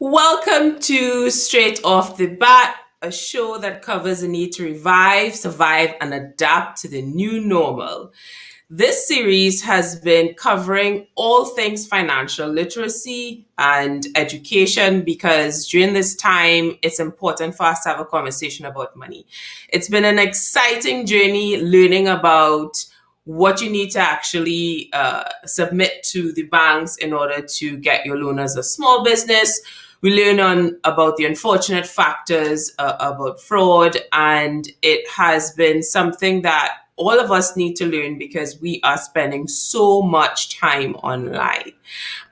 Welcome to Straight Off the Bat, a show that covers the need to revive, survive, and adapt to the new normal. This series has been covering all things financial literacy and education because during this time, it's important for us to have a conversation about money. It's been an exciting journey learning about what you need to actually submit to the banks in order to get your loan as a small business. We learn on about the unfortunate factors about fraud, and it has been something that all of us need to learn because we are spending so much time online.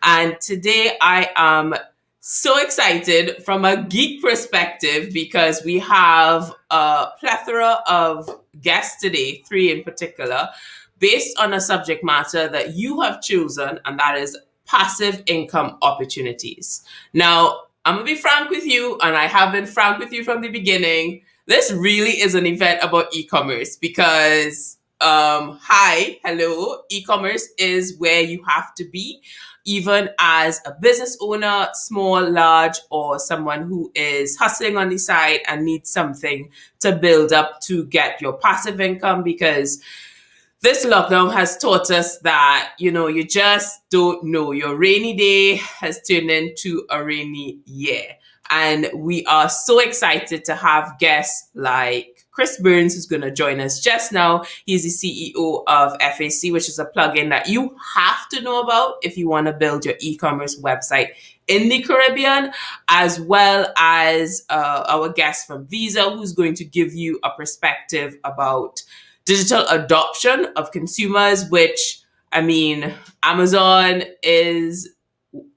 And today I am so excited from a geek perspective because we have a plethora of guests today, three in particular, based on a subject matter that you have chosen, and that is passive income opportunities. Now, I'm going to be frank with you, and I have been frank with you from the beginning. This really is an event about e-commerce because, hello, e-commerce is where you have to be, even as a business owner, small, large, or someone who is hustling on the side and needs something to build up to get your passive income because this lockdown has taught us that, you just don't know. Your rainy day has turned into a rainy year. And we are so excited to have guests like Chris Burns, who's going to join us just now. He's the CEO of FAC, which is a plugin that you have to know about if you want to build your e-commerce website in the Caribbean, as well as our guest from Visa, who's going to give you a perspective about digital adoption of consumers, which, Amazon is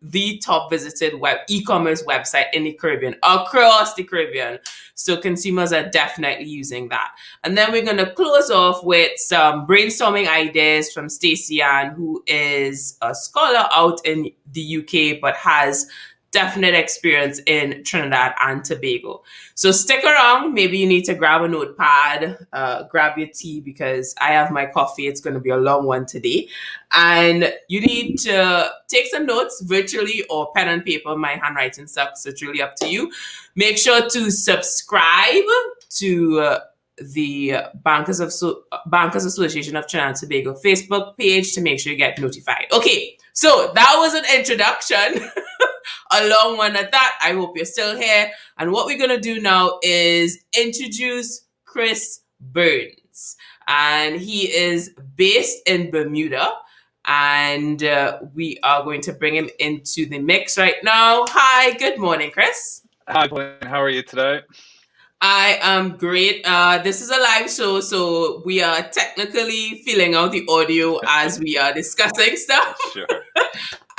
the top visited e-commerce website in the Caribbean, across the Caribbean. So consumers are definitely using that. And then we're going to close off with some brainstorming ideas from Stacy-Ann, who is a scholar out in the UK, but has definite experience in Trinidad and Tobago. So stick around. Maybe you need to grab a notepad, grab your tea because I have my coffee. It's going to be a long one today. And you need to take some notes virtually or pen and paper. My handwriting sucks. So it's really up to you. Make sure to subscribe to the Bankers Association of Trinidad and Tobago Facebook page to make sure you get notified. Okay, so that was an introduction. A long one at that. I hope you're still here. And what we're going to do now is introduce Chris Burns. And he is based in Bermuda. And we are going to bring him into the mix right now. Hi, good morning, Chris. Hi, Blaine. How are you today? I am great. This is a live show, so we are technically filling out the audio as we are discussing stuff. Sure.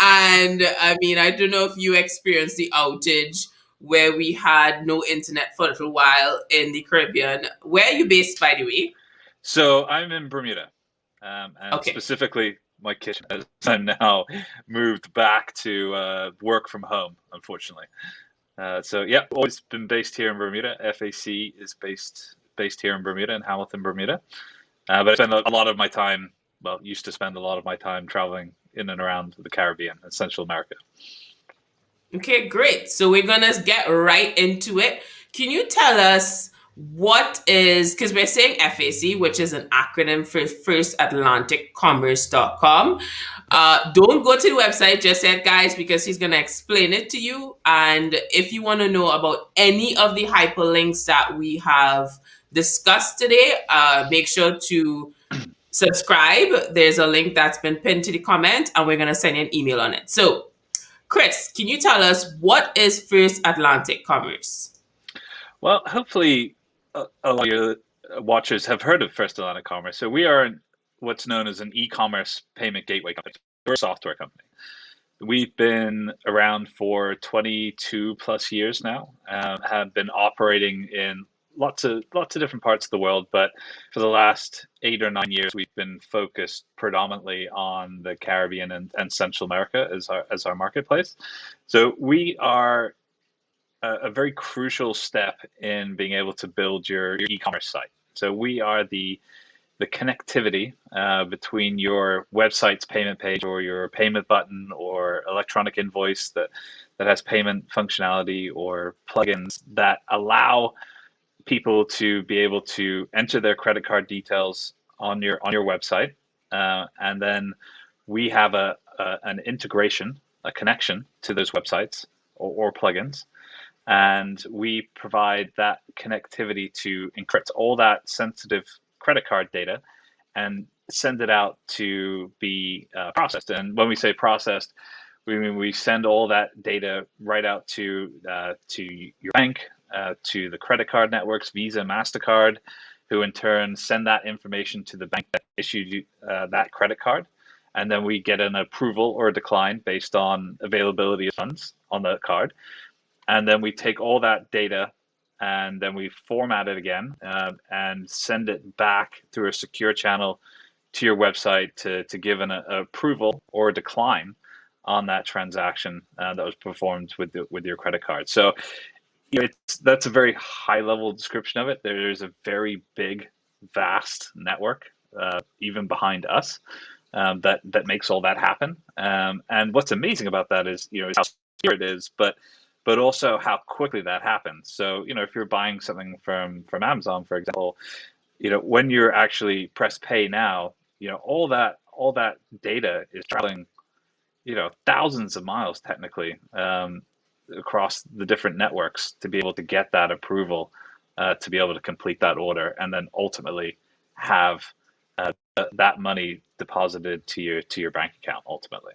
And I don't know if you experienced the outage where we had no internet for a little while in the Caribbean. Where are you based, by the way? So I'm in Bermuda, and Okay. specifically my kitchen, as I'm now moved back to work from home, unfortunately. Always been based here in Bermuda. FAC is based here in Bermuda, in Hamilton, Bermuda. But I spend a lot of my time, used to spend a lot of my time traveling in and around the Caribbean and Central America. Okay, great. So we're going to get right into it. Can you tell us what is, because we're saying FAC, which is an acronym for FirstAtlanticCommerce.com. Don't go to the website just yet, guys, because he's going to explain it to you. And if you want to know about any of the hyperlinks that we have discussed today, make sure to subscribe. There's a link that's been pinned to the comment, and we're going to send you an email on it. So, Chris, can you tell us what is First Atlantic Commerce? Well, hopefully a lot of your watchers have heard of First Atlantic Commerce. So we are what's known as an e-commerce payment gateway company. We're a software company. We've been around for 22 plus years now, have been operating in lots of different parts of the world, but for the last 8 or 9 years, we've been focused predominantly on the Caribbean and Central America as our marketplace. So we are a very crucial step in being able to build your e-commerce site. So we are the connectivity between your website's payment page or your payment button or electronic invoice that that has payment functionality or plugins that allow people to be able to enter their credit card details on your website, and then we have an integration, a connection to those websites or plugins, and we provide that connectivity to encrypt all that sensitive credit card data and send it out to be processed. And when we say processed, we mean we send all that data right out to your bank, to the credit card networks, Visa, MasterCard, who in turn send that information to the bank that issued you that credit card. And then we get an approval or a decline based on availability of funds on the card. And then we take all that data and then we format it again, and send it back through a secure channel to your website to give an approval or a decline on that transaction that was performed with your credit card. So that's a very high level description of it. There's a very big, vast network, even behind us, that makes all that happen. And what's amazing about that is how secure it is, but also how quickly that happens. So if you're buying something from Amazon, for example, when you're actually press pay now, all that data is traveling thousands of miles technically, across the different networks to be able to get that approval, to be able to complete that order, and then ultimately have that money deposited to your bank account ultimately.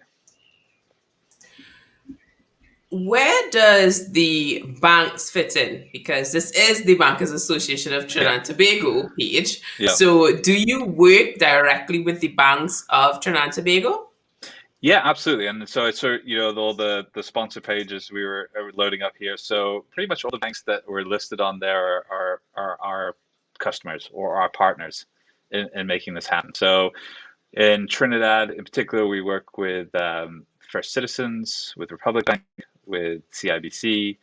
Where does the banks fit in? Because this is the Bankers Association of Yeah, Trinidad and Tobago page. yeah, So do you work directly with the banks of Trinidad and Tobago? yeah, absolutely. And so it's all the sponsor pages we were loading up here. So pretty much all the banks that were listed on there are our customers or our partners in making this happen. So in Trinidad, in particular, we work with First Citizens, with Republic Bank, with CIBC,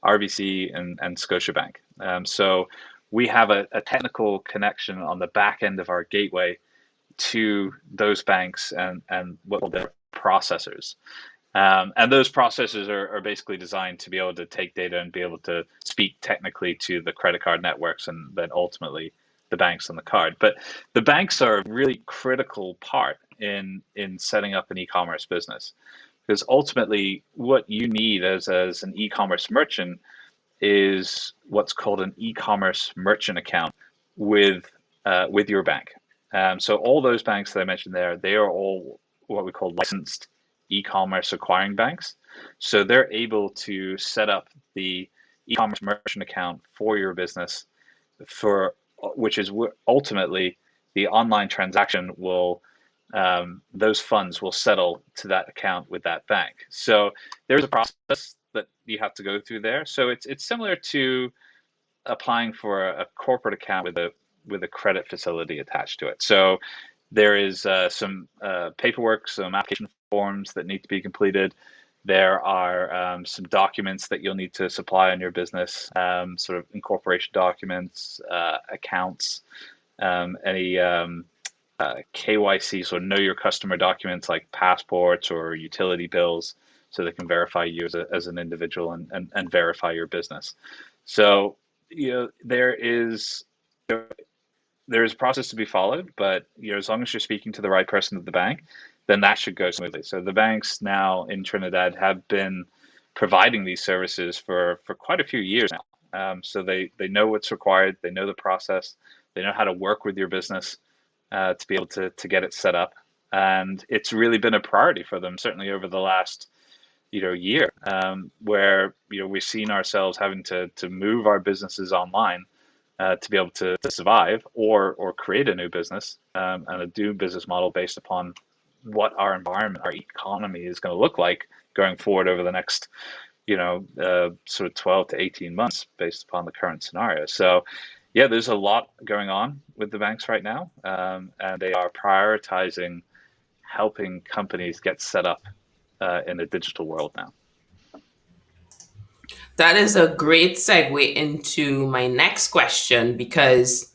RBC, and Scotiabank. So we have a technical connection on the back end of our gateway to those banks and what are their processors. And those processors are basically designed to be able to take data and be able to speak technically to the credit card networks and then ultimately the banks on the card. But the banks are a really critical part in setting up an e-commerce business, because ultimately what you need as an e-commerce merchant is what's called an e-commerce merchant account with your bank. So all those banks that I mentioned there, they are all what we call licensed e-commerce acquiring banks. So they're able to set up the e-commerce merchant account for your business, for which is ultimately the online transaction will, those funds will settle to that account with that bank. So there's a process that you have to go through there. So it's similar to applying for a corporate account with a credit facility attached to it. So there is some paperwork, some application forms that need to be completed. There are some documents that you'll need to supply on your business, sort of incorporation documents, accounts, any KYC, so know your customer documents like passports or utility bills, so they can verify you as an individual and verify your business. So there is a process to be followed, but as long as you're speaking to the right person at the bank, then that should go smoothly. So the banks now in Trinidad have been providing these services for quite a few years now. So they know what's required, they know the process, they know how to work with your business to be able to get it set up, and it's really been a priority for them, certainly over the last year, where we've seen ourselves having to move our businesses online to be able to survive or create a new business, and a new business model based upon what our environment, our economy is going to look like going forward over the next, sort of 12 to 18 months based upon the current scenario. So, yeah, there's a lot going on with the banks right now, and they are prioritizing helping companies get set up in the digital world now. That is a great segue into my next question, because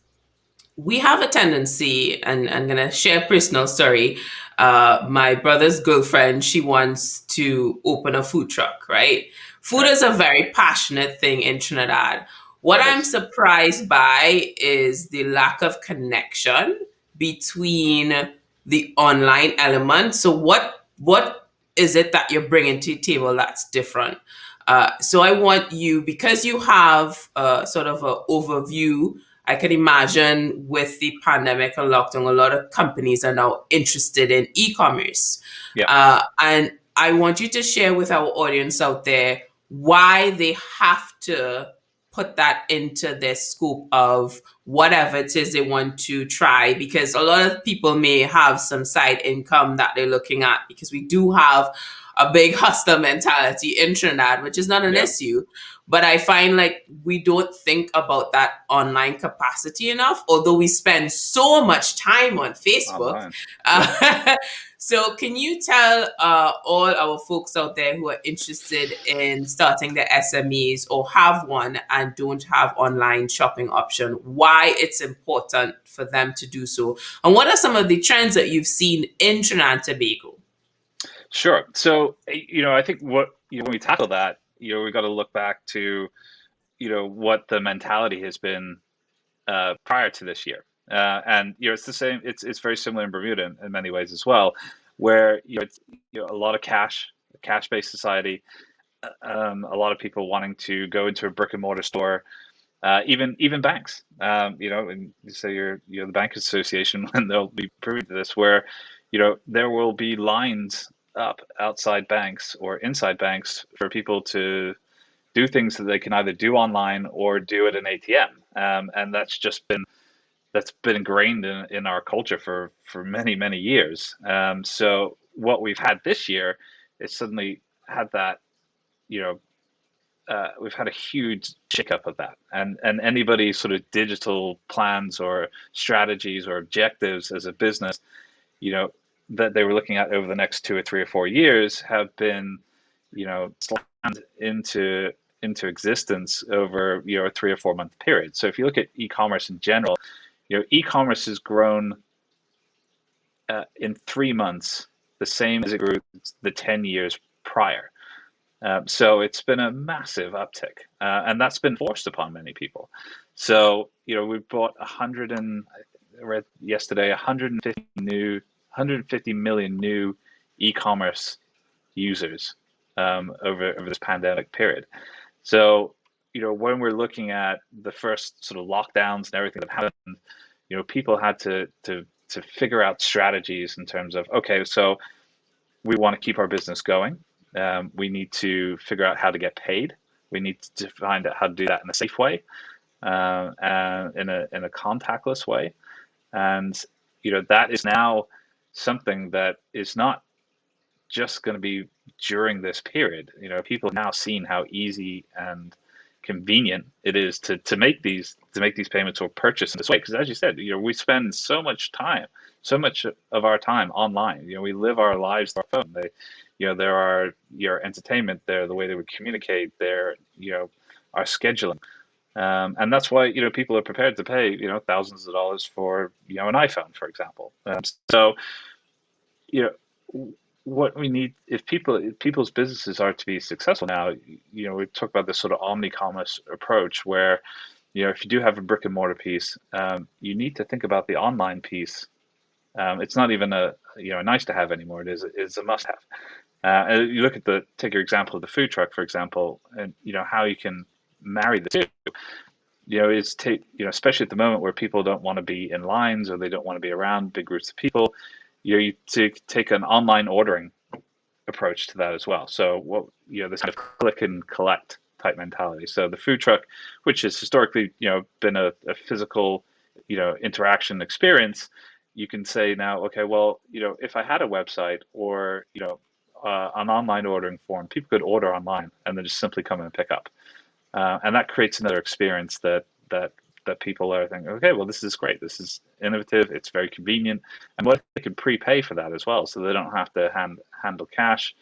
we have a tendency, and I'm going to share a personal story. my brother's girlfriend, she wants to open a food truck, right? Food Right. is a very passionate thing in Trinidad. What It I'm is. surprised by is the lack of connection between the online element. So what is it that you're bringing to the table that's different? So I want you, because you have sort of an overview. I can imagine with the pandemic and lockdown, a lot of companies are now interested in e-commerce. Yeah. And I want you to share with our audience out there why they have to put that into their scope of whatever it is they want to try, because a lot of people may have some side income that they're looking at, because we do have a big hustler mentality in Trinidad, which is not an Yeah. issue. But I find like we don't think about that online capacity enough, although we spend so much time on Facebook. Online. Yeah. Uh, so, can you tell all our folks out there who are interested in starting their SMEs or have one and don't have online shopping option, why it's important for them to do so? And what are some of the trends that you've seen in Trinidad and Tobago? Sure. So, I think when we tackle that, we got to look back to, what the mentality has been prior to this year. And it's the same. It's very similar in Bermuda in many ways as well, where it's a lot of cash-based society. A lot of people wanting to go into a brick and mortar store, even banks. And you say you're the bank association, and they'll be privy to this, where there will be lines up outside banks or inside banks for people to do things that they can either do online or do at an ATM. And that's been ingrained in our culture for many, many years. So what we've had this year is suddenly had that, you know, we've had a huge shakeup of that, and anybody's sort of digital plans or strategies or objectives as a business, you know, that they were looking at over the next 2 or 3 or 4 years have been, slammed into existence over a 3 or 4 month period. So if you look at e-commerce in general, e-commerce has grown in 3 months the same as it grew the 10 years prior. So it's been a massive uptick, and that's been forced upon many people. So we've bought I read yesterday 150 million new e-commerce users over this pandemic period. So when we're looking at the first sort of lockdowns and everything that happened, people had to figure out strategies in terms of, okay, so we want to keep our business going. We need to figure out how to get paid. We need to find out how to do that in a safe way, and in a contactless way. And that is now something that is not just going to be during this period. People have now seen how easy and convenient it is to make these payments or purchase in this way. Because as you said, we spend so much of our time online. We live our lives on our phone. There are your entertainment, there the way they would communicate, there our scheduling. And that's why people are prepared to pay thousands of dollars for an iPhone, for example. So you know what we need, if people's businesses are to be successful now, we talk about this sort of omni-commerce approach where if you do have a brick and mortar piece, you need to think about the online piece. It's not even a nice to have anymore. It's a must have. And you take your example of the food truck, for example, and how you can marry the two. Especially at the moment where people don't want to be in lines or they don't want to be around big groups of people, you take an online ordering approach to that as well. So this kind of click and collect type mentality. So the food truck, which has historically been a physical interaction experience, you can say now, okay, well, if I had a website or an online ordering form, people could order online and then just simply come in and pick up. And that creates another experience that people are thinking, okay, well, this is great. This is innovative. It's very convenient. And what they can prepay for that as well, so they don't have to handle cash.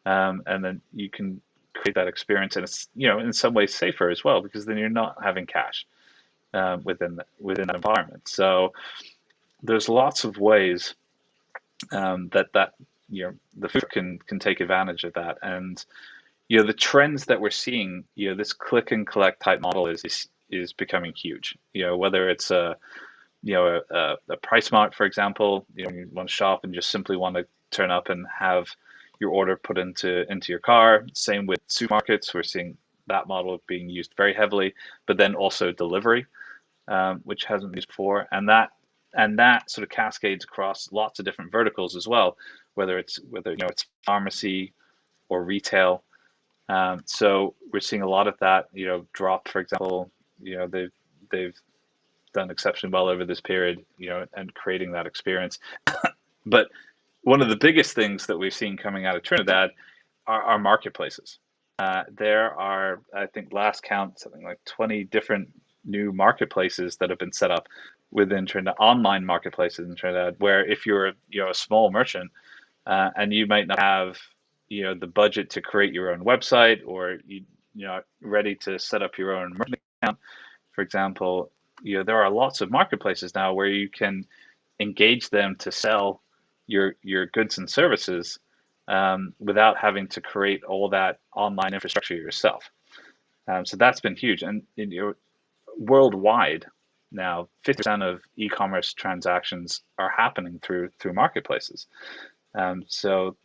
And then you can create that experience, and it's in some ways safer as well, because then you're not having cash within that environment. So there's lots of ways that the food can take advantage of that. And the trends that we're seeing, this click and collect type model is becoming huge. Whether it's a price mart, for example, you want to shop and just simply want to turn up and have your order put into your car. Same with supermarkets. We're seeing that model being used very heavily, but then also delivery, which hasn't been used before, and that sort of cascades across lots of different verticals as well, whether it's pharmacy or retail. So we're seeing a lot of that. Drop, for example, they've done exceptionally well over this period, and creating that experience. But one of the biggest things that we've seen coming out of Trinidad are marketplaces. There are, I think, last count, something like 20 different new marketplaces that have been set up within Trinidad, online marketplaces in Trinidad, where if you're a small merchant, and you might not have the budget to create your own website, or ready to set up your own merchant account, for example, there are lots of marketplaces now where you can engage them to sell your goods and services, without having to create all that online infrastructure yourself. So that's been huge. And worldwide now, 50% of e-commerce transactions are happening through marketplaces. So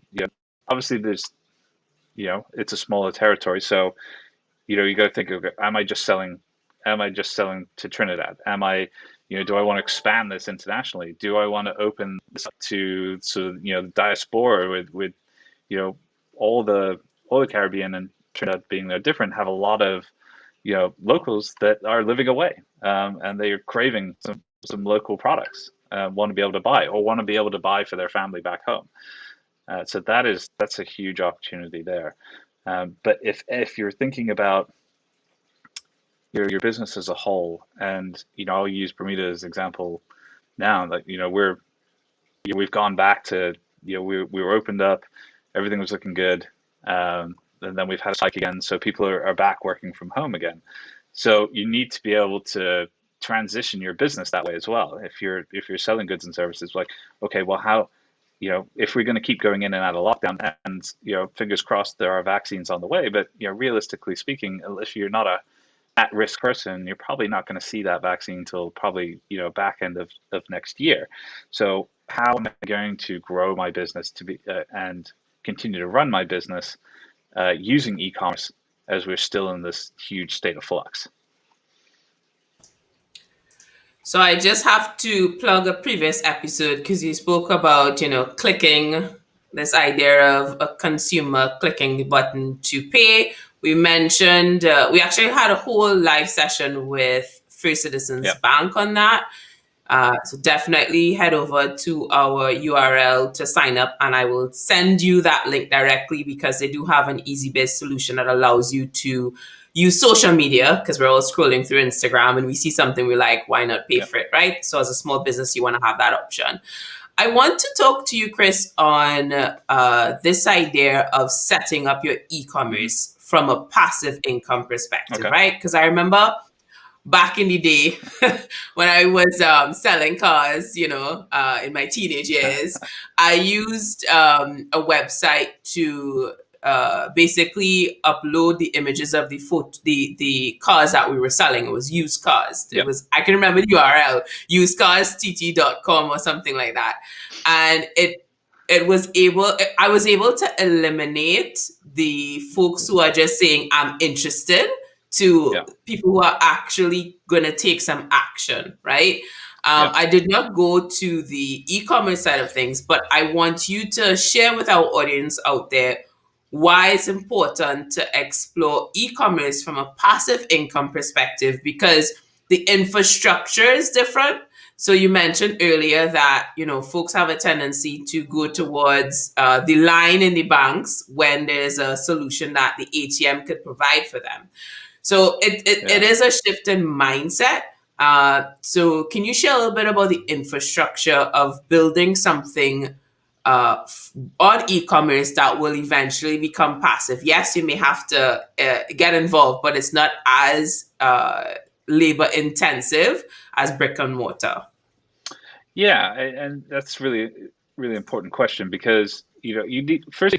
obviously there's it's a smaller territory, so you got to think of, am I just selling to Trinidad? Do I want to expand this internationally? Do I want to open this up to the diaspora with all the Caribbean and Trinidad being no different, have a lot of locals that are living away, and they are craving some local products, want to be able to buy, or want to be able to buy for their family back home. So that's a huge opportunity there. But if you're thinking about your business as a whole, and I'll use Bermuda as an example now, that we've gone back to we were opened up, everything was looking good, and then we've had a spike again, so people are back working from home again. So you need to be able to transition your business that way as well. If you're selling goods and services, like, okay, well, how if we're going to keep going in and out of lockdown, and fingers crossed there are vaccines on the way, but realistically speaking, if you're not a at-risk person, you're probably not going to see that vaccine until probably back end of next year. So how am I going to grow my business to be and continue to run my business using e-commerce as we're still in this huge state of flux? So I just have to plug a previous episode, because you spoke about, clicking, this idea of a consumer clicking the button to pay. We mentioned, we actually had a whole live session with First Citizens Bank on that. So definitely head over to our URL to sign up, and I will send you that link directly, because they do have an easy biz solution that allows you to use social media, because we're all scrolling through Instagram and we see something we like, why not pay for it, right? So as a small business, you want to have that option. I want to talk to you, Chris, on this idea of setting up your e-commerce from a passive income perspective, right? Because I remember back in the day when I was selling cars, in my teenage years, I used a website to basically upload the images of the cars that we were selling. It was used cars. It was, I can remember the URL, usedcarstt.com or something like that. And I was able to eliminate the folks who are just saying, I'm interested, to people who are actually going to take some action, right? I did not go to the e-commerce side of things, but I want you to share with our audience out there why it's important to explore e-commerce from a passive income perspective, because the infrastructure is different. So you mentioned earlier that, folks have a tendency to go towards the line in the banks when there's a solution that the ATM could provide for them. So it is a shift in mindset. So can you share a little bit about the infrastructure of building something on e-commerce that will eventually become passive? Yes, you may have to get involved, but it's not as labor intensive as brick and mortar. Yeah, and that's really really important question because you need first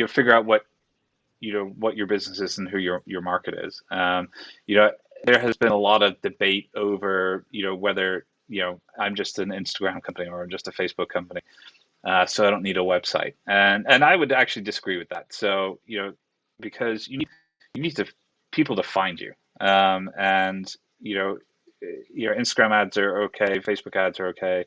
figure out what what your business is and who your market is. You know, there has been a lot of debate over whether I'm just an Instagram company or I'm just a Facebook company, so I don't need a website. And I would actually disagree with that. So because you need to people to find you, and your Instagram ads are okay, Facebook ads are okay,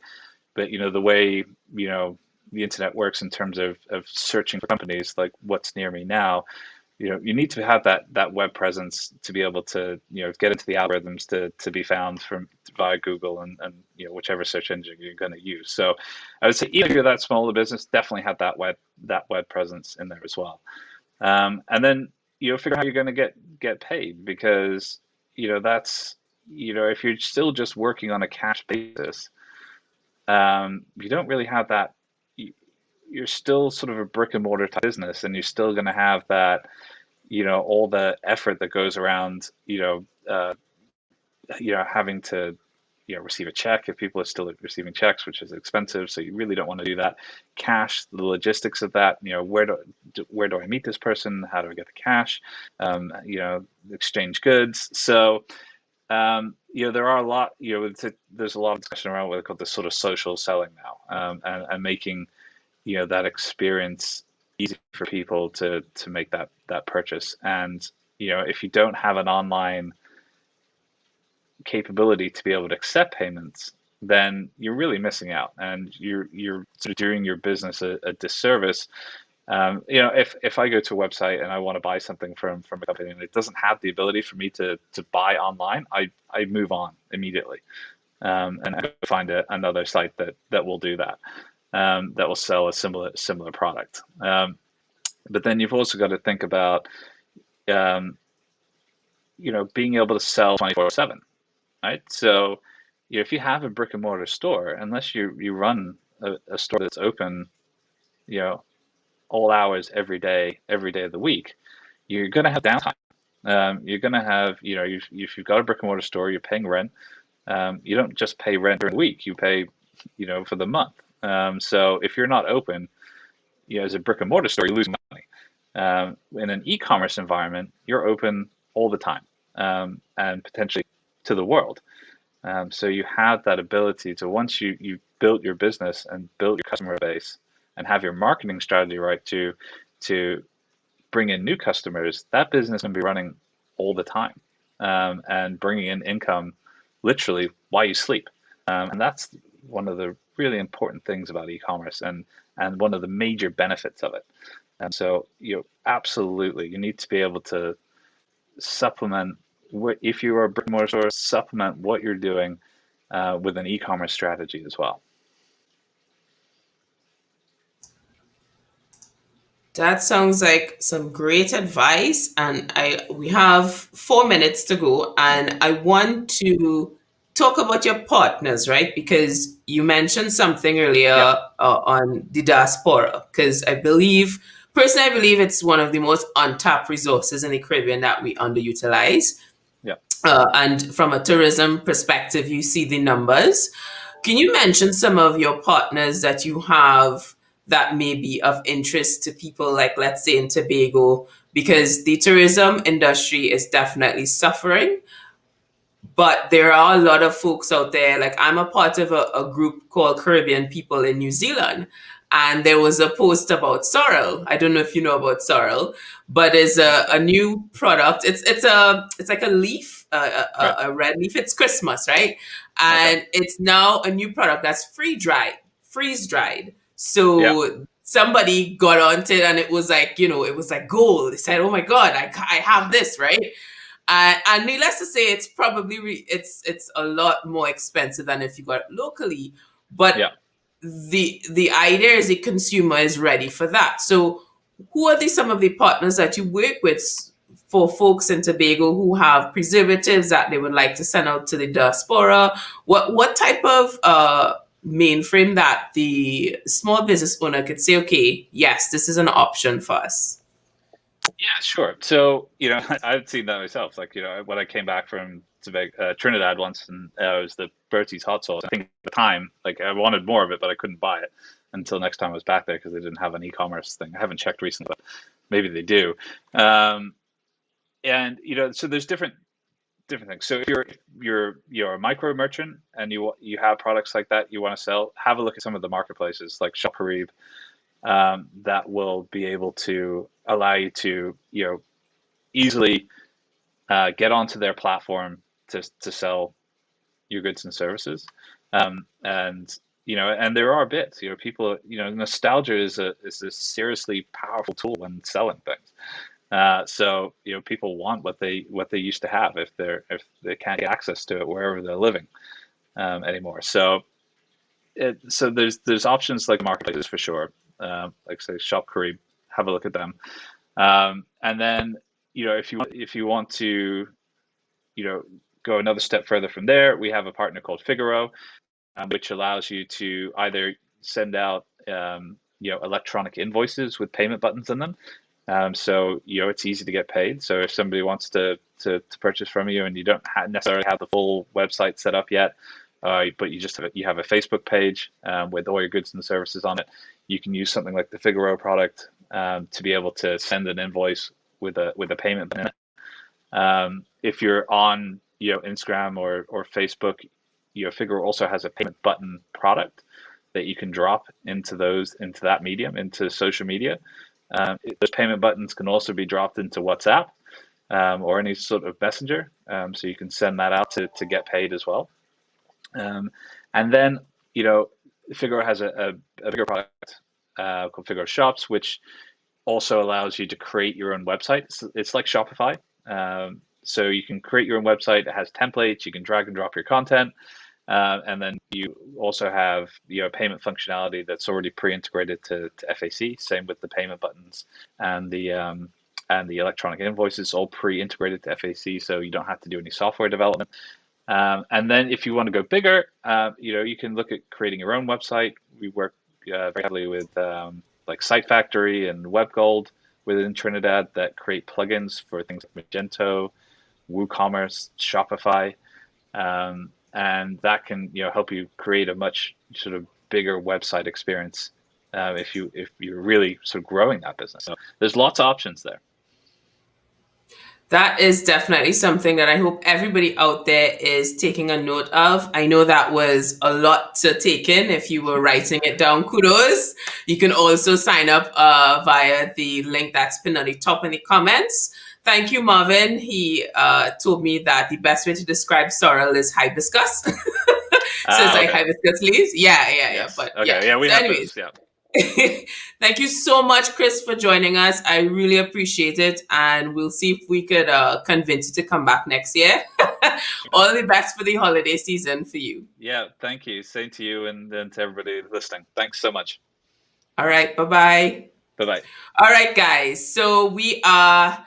but the way the internet works in terms of searching for companies, like what's near me now, you need to have that web presence to be able to get into the algorithms to be found from via Google and whichever search engine you're going to use. So I would say even if you're that small a business, definitely have that web presence in there as well. And then figure out how you're going to get paid, because that's if you're still just working on a cash basis, you don't really have that. You're still sort of a brick and mortar type business, and you're still going to have that all the effort that goes around having to receive a check if people are still receiving checks, which is expensive, so you really don't want to do that. Cash, the logistics of that, where do I meet this person, how do I get the cash, exchange goods. So there are a lot, there's a lot of discussion around what they call the sort of social selling now, and making that experience easy for people to make that purchase. And if you don't have an online capability to be able to accept payments, then you're really missing out, and you're sort of doing your business a disservice. If I go to a website and I want to buy something from a company and it doesn't have the ability for me to buy online, I move on immediately, and I find another site that will do that, that will sell a similar product. But then you've also got to think about being able to sell 24/7, right? So if you have a brick and mortar store, unless you run a store that's open all hours every day of the week, you're going to have downtime. You're going to have, if you've got a brick and mortar store, you're paying rent. You don't just pay rent during the week, you pay for the month. So if you're not open, as a brick and mortar store, you're losing money. In an e-commerce environment, you're open all the time, and potentially to the world. So you have that ability to, once you've built your business and built your customer base and have your marketing strategy right to bring in new customers, that business can be running all the time, and bringing in income literally while you sleep. And that's one of the really important things about e-commerce, and one of the major benefits of it. And so absolutely, you need to be able to supplement, if you are a brick and mortar store, supplement what you're doing with an e-commerce strategy as well. That sounds like some great advice, and we have 4 minutes to go, and I want to talk about your partners, right? Because you mentioned something earlier Yeah, on the diaspora, because personally, I believe it's one of the most untapped resources in the Caribbean that we underutilize. yeah. And from a tourism perspective, you see the numbers. Can you mention some of your partners that you have that may be of interest to people, like, let's say, in Tobago? Because the tourism industry is definitely suffering, but there are a lot of folks out there. Like, I'm a part of a group called Caribbean People in New Zealand, and there was a post about sorrel. I don't know if you know about sorrel, but it's a new product. It's like a leaf, Right. a red leaf. It's Christmas, right? Okay. And it's now a new product that's freeze dried. Yeah. So somebody got onto it, and it was like, it was like gold. They said, "Oh my God, I have this," right? And needless to say, it's probably it's a lot more expensive than if you got it locally. But Yeah. the idea is the consumer is ready for that. So, who are some of the partners that you work with for folks in Tobago who have preservatives that they would like to send out to the diaspora? What type of mainframe that the small business owner could say, okay, yes, this is an option for us? Yeah, sure. So, I've seen that myself. Like, when I came back from Trinidad once, and it was the Bertie's hot sauce. I think at the time, like, I wanted more of it, but I couldn't buy it. until next time I was back there because they didn't have an e-commerce thing. I haven't checked recently, but maybe they do. Um, and so there's different things. So if you're a micro merchant and you have products like that you want to sell, have a look at some of the marketplaces like Shop Harib, that will be able to allow you to easily get onto their platform to sell your goods and services. And there are bits. People. Nostalgia is a seriously powerful tool when selling things. So people want what they used to have if they can't get access to it wherever they're living anymore. So there's options like marketplaces for sure. Like say Shop Curry, have a look at them. And then if you want to go another step further from there, we have a partner called Figaro, which allows you to either send out electronic invoices with payment buttons in them. So it's easy to get paid. So if somebody wants to purchase from you and you don't necessarily have the full website set up yet, but you have a Facebook page with all your goods and services on it, you can use something like the Figaro product to be able to send an invoice with a payment button in it. If you're on Instagram or Facebook, Figaro also has a payment button product that you can drop into that medium, into social media. Those payment buttons can also be dropped into WhatsApp or any sort of messenger, so you can send that out to get paid as well. And then Figaro has a bigger product called Figaro Shops, which also allows you to create your own website. It's like Shopify. So you can create your own website. It has templates. You can drag and drop your content. And then you also have payment functionality that's already pre-integrated to FAC. Same with the payment buttons and the electronic invoices, all pre-integrated to FAC, so you don't have to do any software development. And then if you want to go bigger, you can look at creating your own website. We work very heavily with like Site Factory and WebGold within Trinidad that create plugins for things like Magento, WooCommerce, Shopify. And that can help you create a much sort of bigger website experience if you're really sort of growing that business. So there's lots of options there. That is definitely something that I hope everybody out there is taking a note of. I know that was a lot to take in if you were writing it down. Kudos. You can also sign up via the link that's pinned on the top in the comments. Thank you, Marvin. He told me that the best way to describe sorrel is hibiscus. So it's like hibiscus leaves. Yeah. Yes. But okay. Yeah, we so have anyways. those. Yeah. Thank you so much, Chris, for joining us. I really appreciate it. And we'll see if we could convince you to come back next year. All the best for the holiday season for you. Yeah, thank you. Same to you and to everybody listening. Thanks so much. All right. Bye-bye. Bye-bye. All right, guys. So we are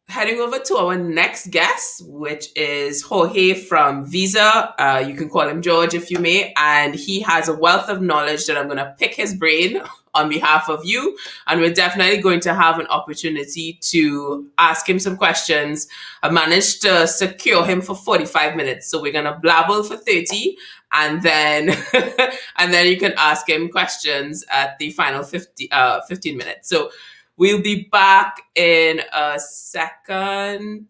heading over to our next guest, which is Jorge from Visa. You can call him George if you may. And he has a wealth of knowledge that I'm going to pick his brain on behalf of you. And we're definitely going to have an opportunity to ask him some questions. I managed to secure him for 45 minutes. So we're going to blabble for 30. And then and then you can ask him questions at the final 15 minutes. So we'll be back in a second.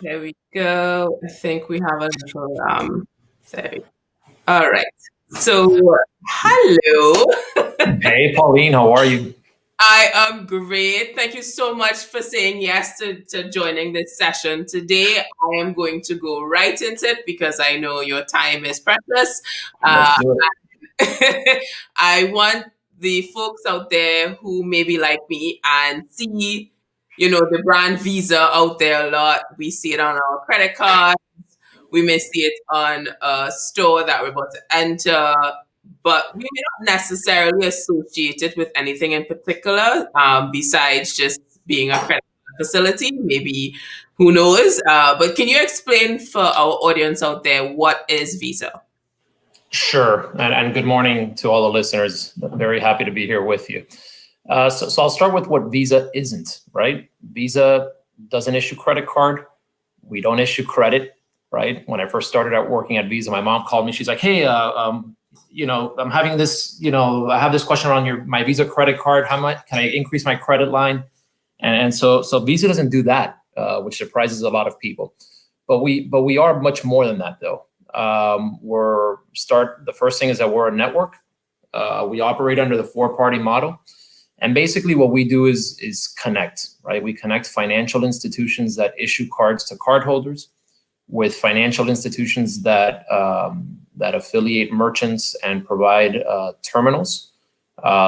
There we go. I think we have a little there. All right. So hello. Hey, Pauline, how are you? I am great. Thank you so much for saying yes to joining this session today. I am going to go right into it because I know your time is precious. Let's do it. I want the folks out there who may be like me and see, the brand Visa out there a lot. We see it on our credit cards. We may see it on a store that we're about to enter. but we may not necessarily associate it with anything in particular, besides just being a credit facility. Maybe, who knows? But can you explain for our audience out there what is Visa? Sure, and good morning to all the listeners. Very happy to be here with you. So I'll start with what Visa isn't, right? Visa doesn't issue credit card. We don't issue credit, right? When I first started out working at Visa, my mom called me. She's like, "Hey, I'm having this, I have this question around my Visa credit card. How much can I increase my credit line?" And so Visa doesn't do that, which surprises a lot of people. But we are much more than that, though. The first thing is that we're a network. We operate under the four-party model. And basically what we do is connect, right? We connect financial institutions that issue cards to cardholders with financial institutions that affiliate merchants and provide terminals.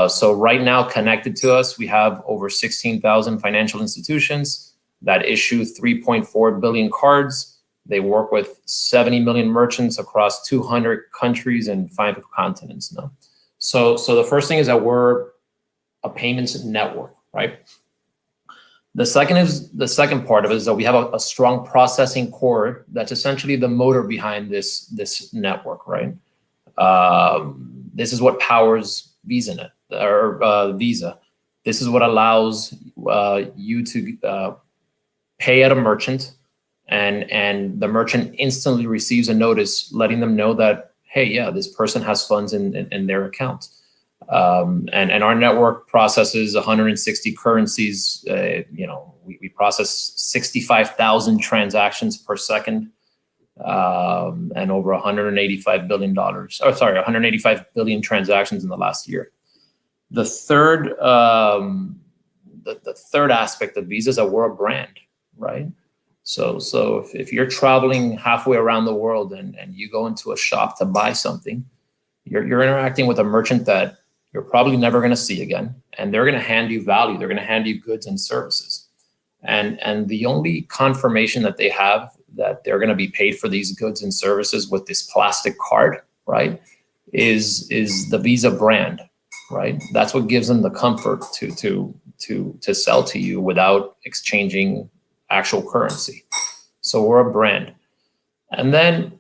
So right now, connected to us, we have over 16,000 financial institutions that issue 3.4 billion cards. They work with 70 million merchants across 200 countries and 5 continents now. So the first thing is that we're a payments network, right? The second part of it is that we have a strong processing core that's essentially the motor behind this network, right? This is what powers VisaNet or Visa. This is what allows you to pay at a merchant, and the merchant instantly receives a notice letting them know that, hey, yeah, this person has funds in their account. And our network processes 160 currencies. We process 65,000 transactions per second, and over 185 billion transactions in the last year. The third aspect of Visa is that we're a brand, right? So if you're traveling halfway around the world and you go into a shop to buy something, you're interacting with a merchant that you're probably never going to see again, and they're going to hand you value. They're going to hand you goods and services, and the only confirmation that they have that they're going to be paid for these goods and services with this plastic card, right, is the Visa brand, right? That's what gives them the comfort to sell to you without exchanging actual currency. So we're a brand, and then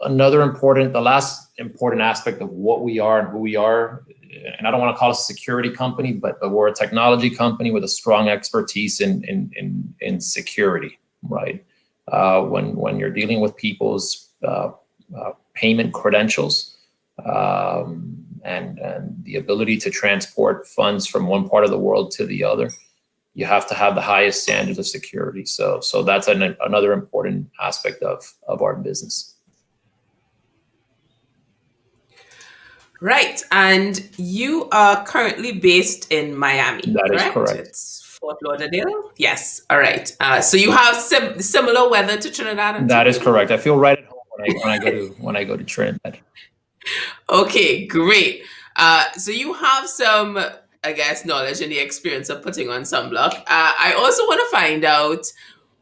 the last important aspect of what we are and who we are, and I don't want to call us a security company, but we're a technology company with a strong expertise in security, right? When you're dealing with people's payment credentials and the ability to transport funds from one part of the world to the other, you have to have the highest standards of security. So that's another important aspect of our business. Right. And you are currently based in Miami, That is correct? correct. It's Fort Lauderdale? Yes. All right. So you have similar weather to Trinidad and That is Tobago? correct. I feel right at home when I go to Trinidad. Okay, great. So you have some, I guess, knowledge and the experience of putting on sunblock. I also want to find out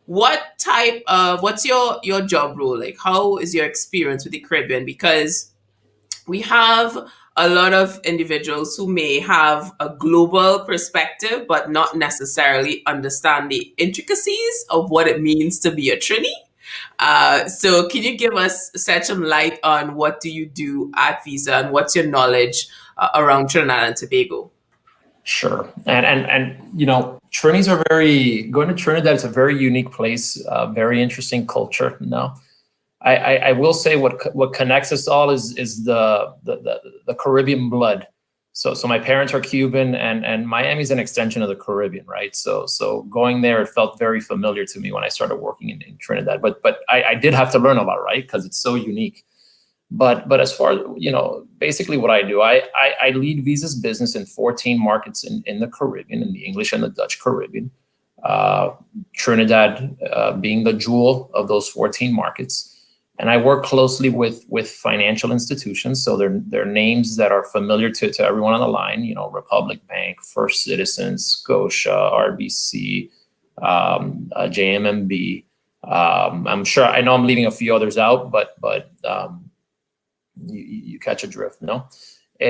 what's your job role like? How is your experience with the Caribbean? Because we have a lot of individuals who may have a global perspective, but not necessarily understand the intricacies of what it means to be a Trini. So can you shed some light on what do you do at Visa and what's your knowledge around Trinidad and Tobago? Sure. And Trinis are going to Trinidad. It's a very unique place, very interesting culture. No, I will say what connects us all is the Caribbean blood. So my parents are Cuban, and Miami's an extension of the Caribbean, right? So going there, it felt very familiar to me when I started working in Trinidad. But I did have to learn a lot, right? Because it's so unique. But as far as, basically what I do, I lead Visa's business in 14 markets in the Caribbean, in the English and the Dutch Caribbean. Trinidad being the jewel of those 14 markets. And I work closely with financial institutions. So they're names that are familiar to everyone on the line, Republic Bank, First Citizens, Scotia, RBC, JMMB. I know I'm leaving a few others out, but you catch a drift, no?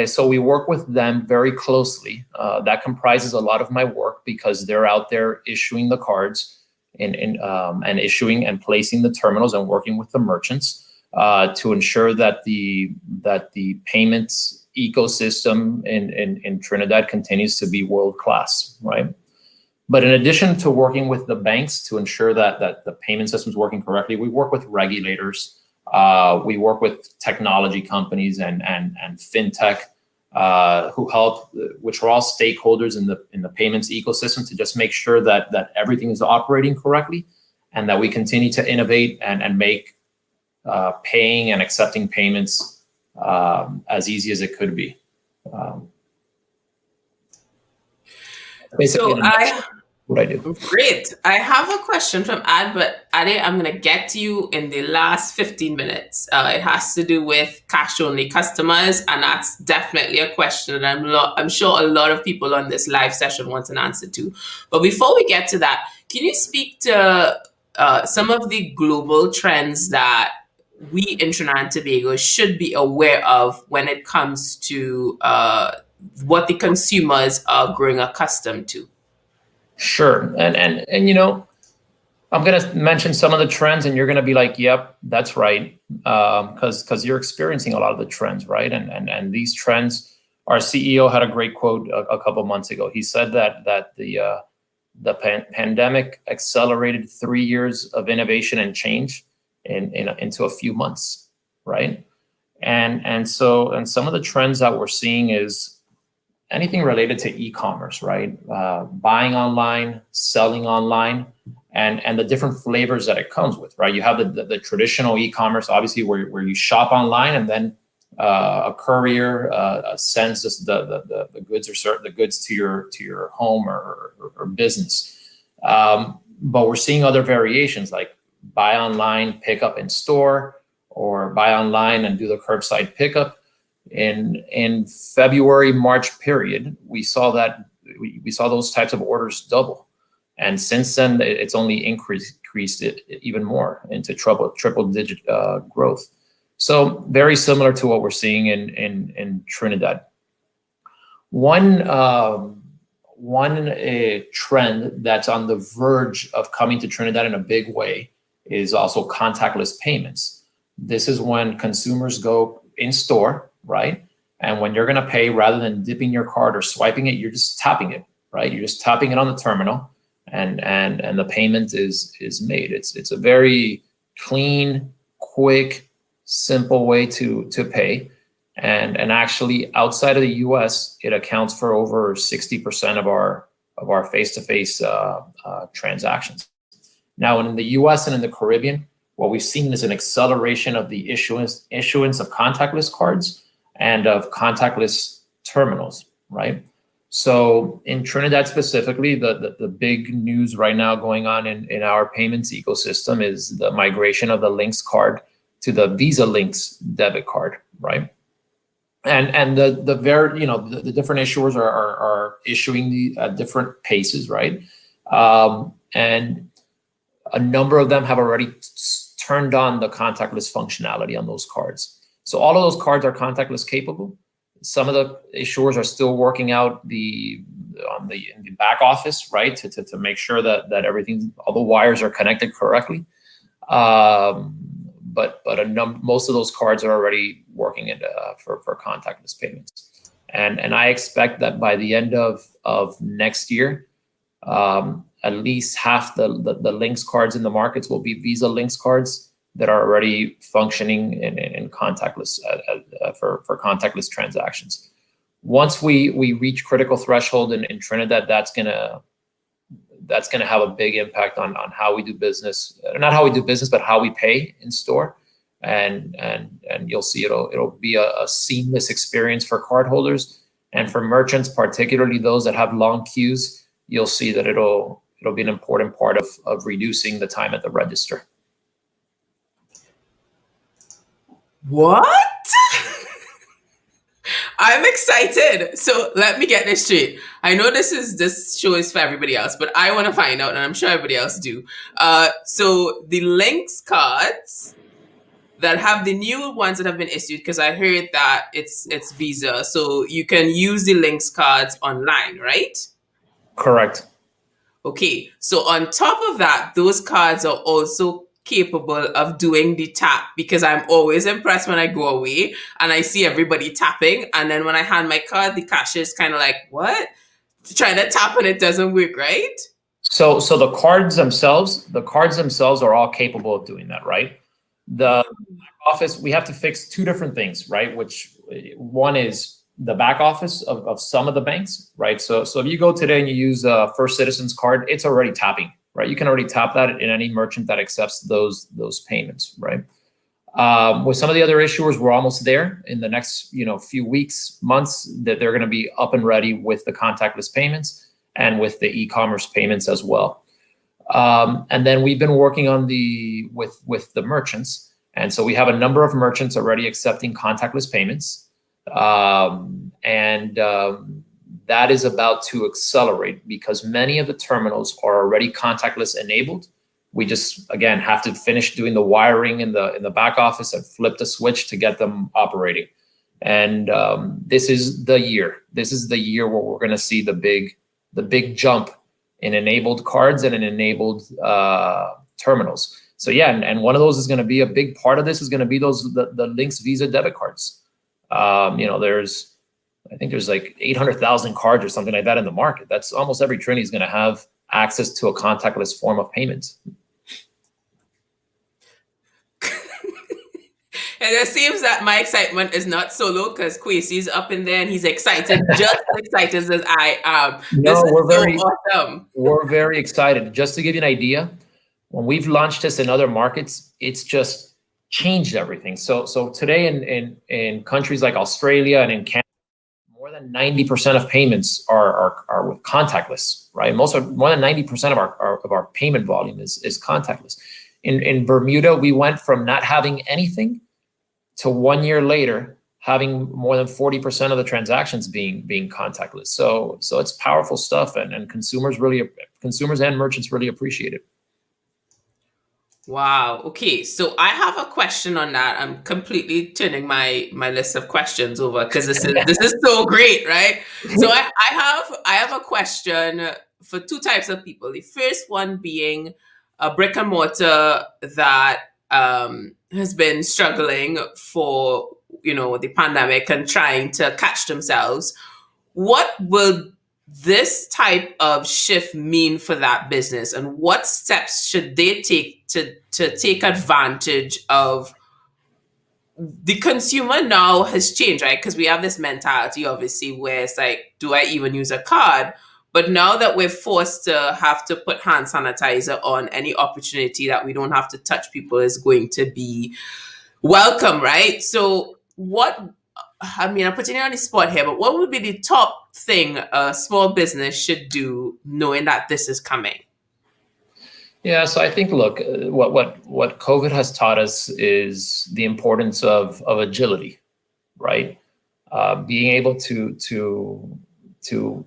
So we work with them very closely. That comprises a lot of my work because they're out there issuing the cards and issuing and placing the terminals and working with the merchants to ensure that the payments ecosystem in Trinidad continues to be world class, right? But in addition to working with the banks to ensure that the payment system is working correctly, we work with regulators. We work with technology companies and fintech who help, which are all stakeholders in the payments ecosystem, to just make sure that everything is operating correctly, and that we continue to innovate and make paying and accepting payments as easy as it could be. Basically, what I do. Great. I have a question from Ad, but Ade, I'm going to get to you in the last 15 minutes. It has to do with cash-only customers, and that's definitely a question that I'm sure a lot of people on this live session want an answer to. But before we get to that, can you speak to some of the global trends that we in Trinidad and Tobago should be aware of when it comes to what the consumers are growing accustomed to? Sure, and you know, I'm gonna mention some of the trends, and you're gonna be like, "Yep, that's right," because you're experiencing a lot of the trends, right? And these trends, our CEO had a great quote a couple months ago. He said that the pandemic accelerated 3 years of innovation and change into a few months, right? And some of the trends that we're seeing is anything related to e-commerce, right? Buying online, selling online, and the different flavors that it comes with, right? You have the traditional e-commerce, obviously, where you shop online and then a courier sends the goods or the goods to your home or business. But we're seeing other variations like buy online, pick up in store, or buy online and do the curbside pickup. In February, March period, we saw those types of orders double, and since then it's only increased it even more into triple digit growth. So very similar to what we're seeing in Trinidad. One trend that's on the verge of coming to Trinidad in a big way is also contactless payments. This is when consumers go in store, right? And when you're going to pay, rather than dipping your card or swiping it, you're just tapping it, right? You're just tapping it on the terminal, and the payment is made. It's a very clean, quick, simple way to pay. And actually, outside of the U.S., it accounts for over 60% of our face-to-face transactions. Now, in the U.S. and in the Caribbean, what we've seen is an acceleration of the issuance of contactless cards and of contactless terminals, right? So in Trinidad specifically, the big news right now going on in our payments ecosystem is the migration of the LINX card to the Visa LINX debit card, right? And the different issuers are issuing at different paces, right? And a number of them have already turned on the contactless functionality on those cards. So all of those cards are contactless capable. Some of the issuers are still working out in the back office, right, to make sure that everything, all the wires are connected correctly. But most of those cards are already working for contactless payments, and I expect that by the end of next year, at least half the LINX cards in the markets will be Visa LINX cards that are already functioning in contactless for contactless transactions. Once we reach critical threshold in Trinidad, that's gonna have a big impact on how we do business. Not how we do business, but how we pay in store. And you'll see it'll be a seamless experience for cardholders and for merchants, particularly those that have long queues. You'll see that it'll be an important part of reducing the time at the register. What? I'm excited. So let me get this straight. I know this show is for everybody else, but I want to find out, and I'm sure everybody else do. So the LINX cards that have the new ones that have been issued, because I heard that it's Visa, so you can use the LINX cards online, right? Correct. Okay, so on top of that, those cards are also capable of doing the tap, because I'm always impressed when I go away and I see everybody tapping, and then when I hand my card, the cashier is kind of like, "What?" Trying to tap and it doesn't work, right? So the cards themselves are all capable of doing that, right? The office, we have to fix two different things, right? Which one is the back office of some of the banks, right? So if you go today and you use a First Citizens card, it's already tapping, right? You can already tap that in any merchant that accepts those payments, right? With some of the other issuers, we're almost there. In the next few weeks, months, that they're going to be up and ready with the contactless payments and with the e-commerce payments as well. And then we've been working on with the merchants. And so we have a number of merchants already accepting contactless payments. That is about to accelerate because many of the terminals are already contactless enabled. We just, again, have to finish doing the wiring in the back office and flip the switch to get them operating. And this is the year. This is the year where we're going to see the big jump in enabled cards and in enabled terminals. So yeah, and one of those is going to be a big part of this is going to be the LINX Visa debit cards. I think there's like 800,000 cards or something like that in the market. That's almost every Trini is going to have access to a contactless form of payment. And it seems that my excitement is not solo because Kwesi's up in there and he's excited, just as excited as I am. No, we're so very awesome. We're very excited. Just to give you an idea, when we've launched this in other markets, it's just changed everything. So today in countries like Australia and in Canada, more than 90% of payments are with contactless, right? More than 90% of our payment volume is contactless. In Bermuda, we went from not having anything to 1 year later having more than 40% of the transactions being contactless. So it's powerful stuff, and consumers and merchants really appreciate it. Wow. Okay. So I have a question on that. I'm completely turning my list of questions over because this is so great, right? So I have a question for two types of people. The first one being a brick and mortar that has been struggling for the pandemic and trying to catch themselves. What will this type of shift mean for that business, and what steps should they take to take advantage of? The consumer now has changed, right? Because we have this mentality, obviously, where it's like, do I even use a card? But now that we're forced to have to put hand sanitizer on, any opportunity that we don't have to touch people is going to be welcome, right? So I'm putting you on the spot here, but what would be the top thing a small business should do knowing that this is coming? Yeah, so I think, look, what COVID has taught us is the importance of agility, right? Being able to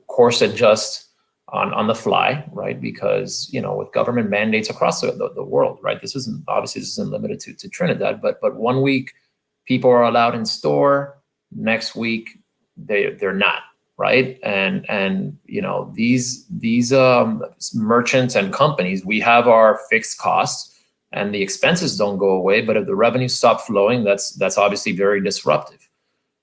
course adjust on the fly, right? Because with government mandates across the world, right? This isn't limited to Trinidad, but 1 week people are allowed in store, next week they're not, right? And these merchants and companies, we have our fixed costs and the expenses don't go away, but if the revenue stop flowing, that's obviously very disruptive.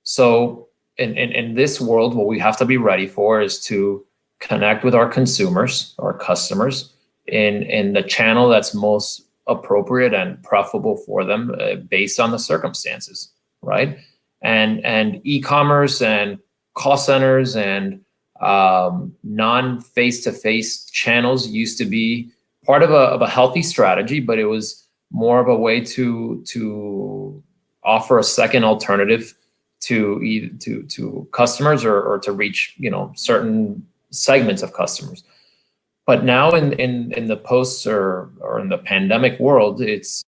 So in this world, what we have to be ready for is to connect with our consumers, our customers, in the channel that's most appropriate and profitable for them based on the circumstances, right? And e-commerce and call centers and non-face-to-face channels used to be part of a healthy strategy, but it was more of a way to offer a second alternative to customers or to reach certain segments of customers. But now in the post or in the pandemic world, it's an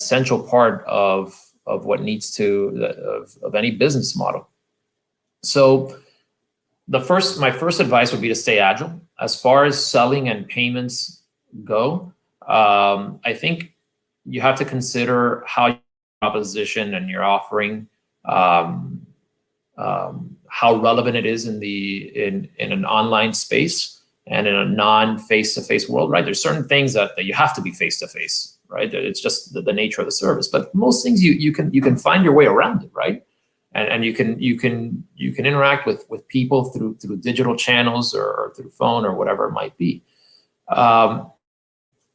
essential part of what needs of any business model. So my first advice would be to stay agile. As far as selling and payments go, I think you have to consider how proposition and your offering, how relevant it is in an online space and in a non-face-to-face world, right? There's certain things that you have to be face-to-face, right? It's just the nature of the service. But most things you can find your way around it, right? And you can interact with people through digital channels or through phone or whatever it might be.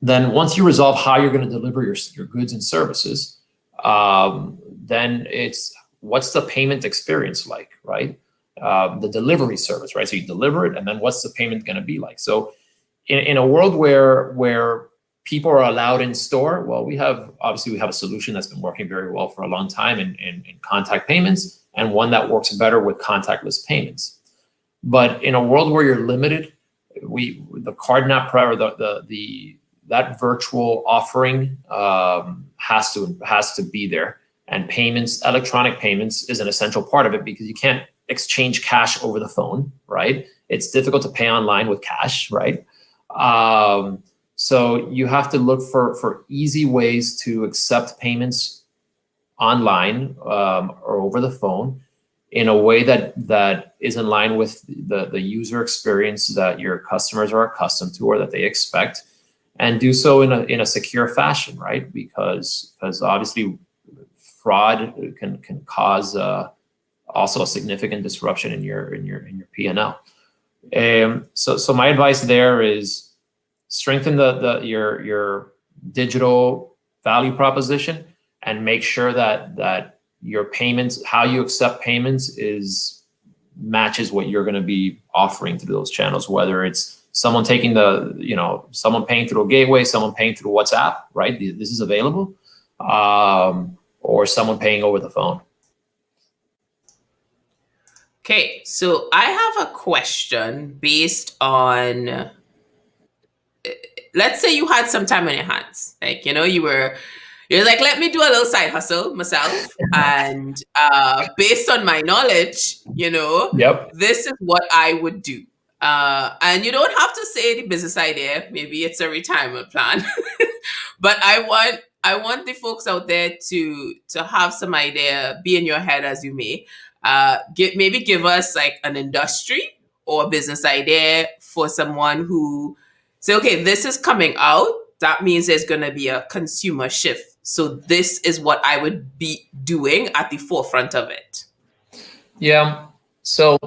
Then once you resolve how you're going to deliver your goods and services, then it's what's the payment experience like, right? The delivery service, right? So you deliver it, and then what's the payment going to be like? So in a world where people are allowed in store, well, we have a solution that's been working very well for a long time in contact payments, and one that works better with contactless payments. But in a world where you're limited, the card not or that virtual offering has to be there. And payments, electronic payments, is an essential part of it because you can't exchange cash over the phone, right? It's difficult to pay online with cash, right? So you have to look for easy ways to accept payments online or over the phone in a way that is in line with the user experience that your customers are accustomed to or that they expect, and do so in a secure fashion, right? Because obviously fraud can cause also a significant disruption in your P&L. So my advice there is strengthen your digital value proposition and make sure that your payments, how you accept payments, matches what you're going to be offering through those channels, whether it's someone taking someone paying through a gateway, someone paying through WhatsApp, right? This is available. Or someone paying over the phone. Okay, so I have a question based on, let's say you had some time on your hands, like, you're like, let me do a little side hustle myself, and based on my knowledge, Yep. this is what I would do. And you don't have to say the business idea. Maybe it's a retirement plan, but I want the folks out there to have some idea, be in your head as you may. Give us like an industry or a business idea for someone who say, okay, this is coming out. That means there's going to be a consumer shift. So this is what I would be doing at the forefront of it. Yeah. So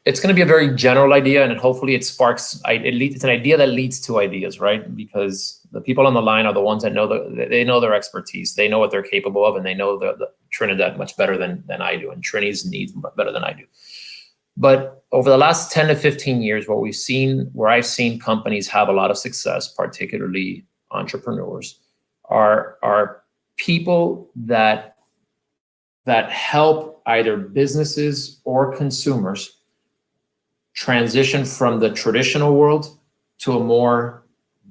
it's going to be a very general idea, and hopefully it sparks. It's an idea that leads to ideas, right? Because the people on the line are the ones that they know their expertise, they know what they're capable of, and they know the Trinidad much better than I do, and Trini's needs better than I do. But over the last 10 to 15 years, where I've seen companies have a lot of success, particularly entrepreneurs, are people that help either businesses or consumers transition from the traditional world to a more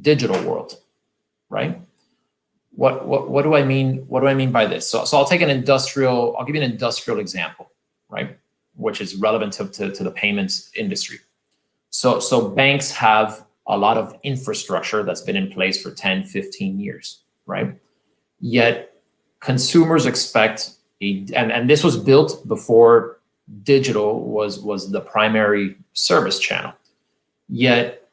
digital world, right? What do I mean? What do I mean by this? So I'll give you an industrial example, right? Which is relevant to the payments industry. So banks have a lot of infrastructure that's been in place for 10, 15 years, right? Yet consumers expect, and this was built before digital was the primary service channel. Yet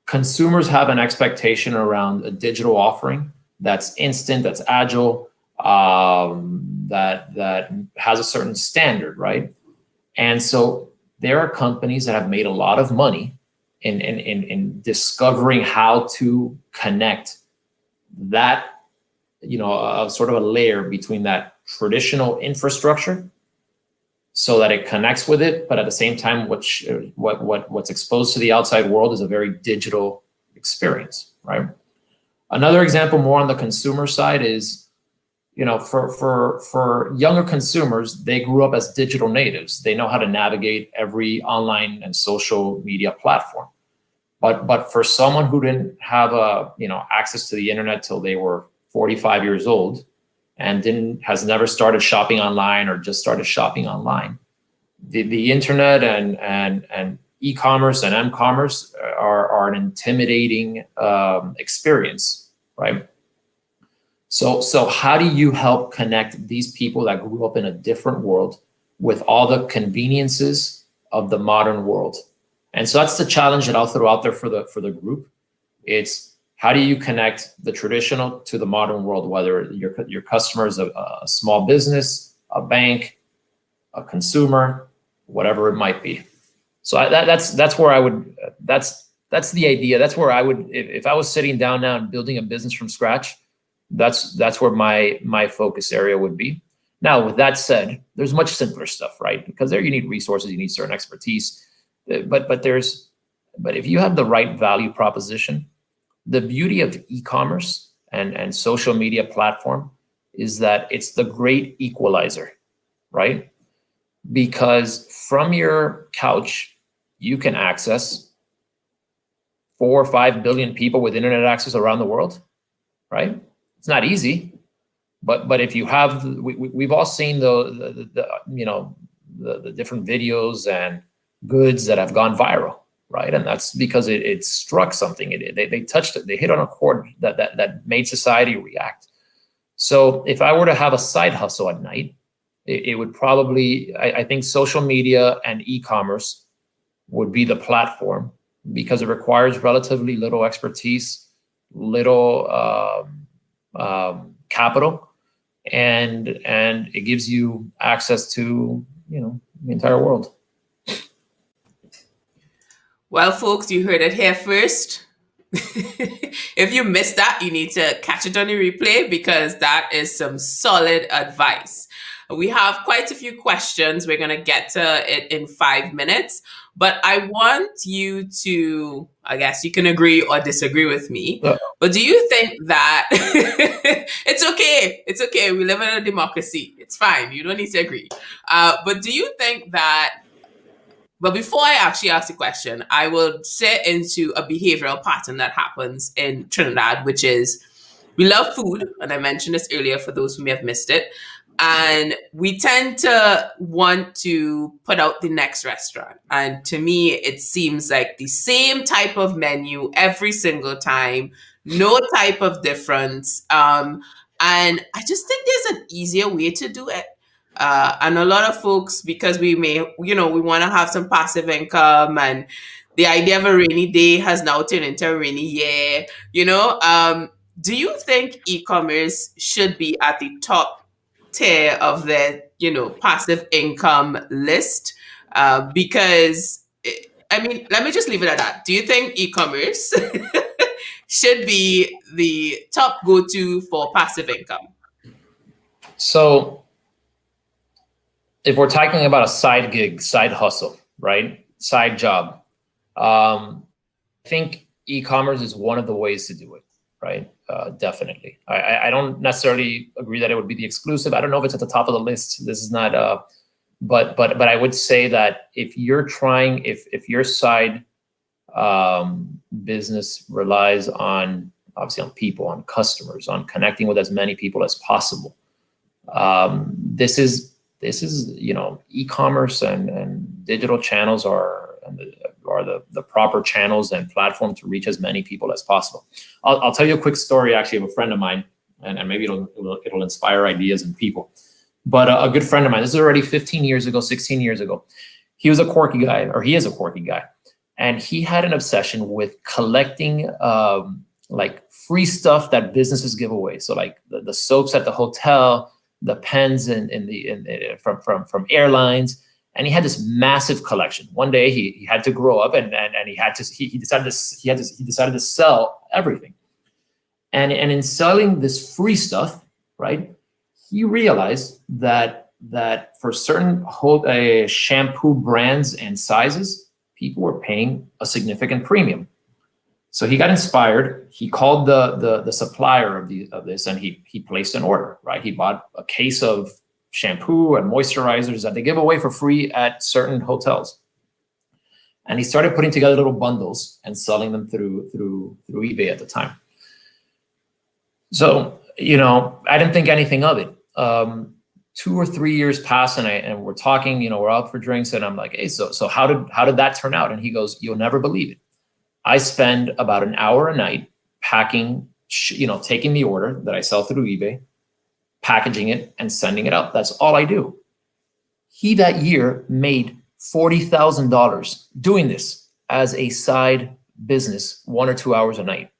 consumers have an expectation around a digital offering that's instant, that's agile, that has a certain standard, right? And so there are companies that have made a lot of money in discovering how to connect that, sort of a layer between that traditional infrastructure so that it connects with it, but at the same time, what's exposed to the outside world is a very digital experience, right? Another example more on the consumer side is, for younger consumers, they grew up as digital natives. They know how to navigate every online and social media platform. But for someone who didn't have access to the internet till they were 45 years old, and has never started shopping online or just started shopping online, the internet and e-commerce and m-commerce are an intimidating experience, right? So how do you help connect these people that grew up in a different world with all the conveniences of the modern world? And so that's the challenge that I'll throw out there for the group. It's how do you connect the traditional to the modern world, whether your customer is a small business, a bank, a consumer, whatever it might be. So that's where I would, that's the idea. That's where I would, if I was sitting down now and building a business from scratch, that's where my focus area would be. Now, with that said, there's much simpler stuff, right? Because there you need resources, you need certain expertise, but if you have the right value proposition, the beauty of e-commerce and social media platform is that it's the great equalizer, right? Because from your couch, you can access 4 or 5 billion people with internet access around the world, right? It's not easy, but if you have, we've all seen the different videos and goods that have gone viral, right? And that's because it struck something. They touched it. They hit on a chord that made society react. So if I were to have a side hustle at night, it would probably, I think social media and e-commerce would be the platform, because it requires relatively little expertise, little capital, and it gives you access to, the entire world. Well, folks, you heard it here first. If you missed that, you need to catch it on the replay, because that is some solid advice. We have quite a few questions. We're going to get to it in 5 minutes, but I want you to, I guess you can agree or disagree with me, but do you think that it's okay? It's okay. We live in a democracy. It's fine. You don't need to agree. But do you think that, but before I actually ask the question, I will set into a behavioral pattern that happens in Trinidad, which is we love food. And I mentioned this earlier for those who may have missed it. And we tend to want to put out the next restaurant. And to me, it seems like the same type of menu every single time, no type of difference. And I just think there's an easier way to do it. And a lot of folks, because we may, we want to have some passive income, and the idea of a rainy day has now turned into a rainy year, do you think e-commerce should be at the top tier of the, passive income list? Because, let me just leave it at that. Do you think e-commerce should be the top go-to for passive income? So if we're talking about a side gig, side hustle, right? Side job, I think e-commerce is one of the ways to do it, right? Definitely. I don't necessarily agree that it would be the exclusive. I don't know if it's at the top of the list. This is not, but I would say that if you're trying, if your side business relies on, obviously, on people, on customers, on connecting with as many people as possible, this is e-commerce and digital channels are the proper channels and platform to reach as many people as possible. I'll tell you a quick story, actually, of a friend of mine, and maybe it'll inspire ideas in people. But a good friend of mine, this is already 15 years ago, 16 years ago. He was a quirky guy, or he is a quirky guy. And he had an obsession with collecting like free stuff that businesses give away. So like the soaps at the hotel, the pens from airlines, and he had this massive collection. One day he had to grow up, and he decided to sell everything. And in selling this free stuff, right, he realized that for certain shampoo brands and sizes, people were paying a significant premium. So he got inspired. He called the supplier of this, and he placed an order, right? He bought a case of shampoo and moisturizers that they give away for free at certain hotels. And he started putting together little bundles and selling them through eBay at the time. So, I didn't think anything of it. 2 or 3 years passed, and we're talking, we're out for drinks, and I'm like, hey, so how did that turn out? And he goes, you'll never believe it. I spend about an hour a night packing taking the order that I sell through eBay, packaging it, and sending it out. That's all I do. He that year made $40,000 doing this as a side business, 1 or 2 hours a night.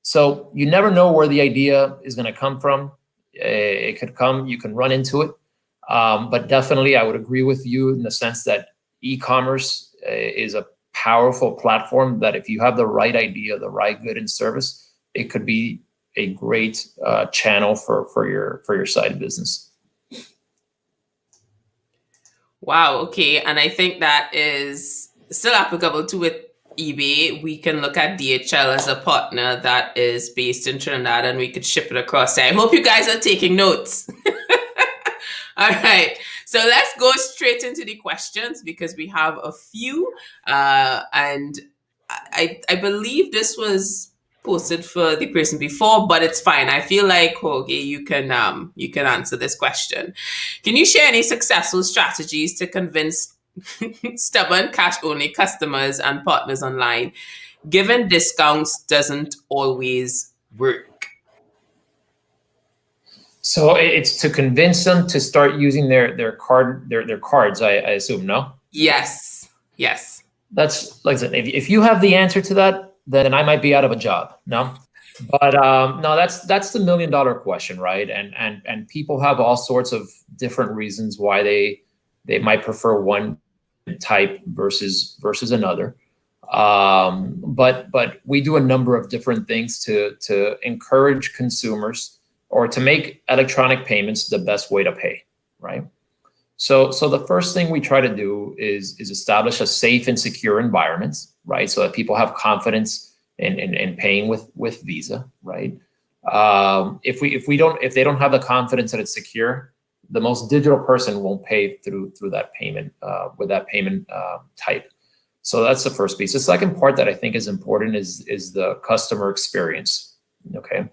So you never know where the idea is going to come from. It could come, you can run into it. But definitely, I would agree with you in the sense that e-commerce is a powerful platform that if you have the right idea, the right good and service, it could be a great channel for your side business. Wow. Okay. And I think that is still applicable to with eBay. We can look at DHL as a partner that is based in Trinidad, and we could ship it across there. I hope you guys are taking notes. All right. So let's go straight into the questions because we have a few. And I believe this was posted for the person before, but it's fine. I feel like, Jorge, you can answer this question. Can you share any successful strategies to convince stubborn cash-only customers and partners online, given discounts doesn't always work? So it's to convince them to start using their cards, I assume, no? Yes. That's like I said, if you have the answer to that, then I might be out of a job, no? But no, that's the $1 million question, right? And people have all sorts of different reasons why they might prefer one type versus another. But we do a number of different things to encourage consumers or to make electronic payments the best way to pay, right? So the first thing we try to do is establish a safe and secure environment, right? So that people have confidence in paying with Visa, right? If they don't have the confidence that it's secure, the most digital person won't pay through that payment with that payment type. So that's the first piece. The second part that I think is important is the customer experience. Okay,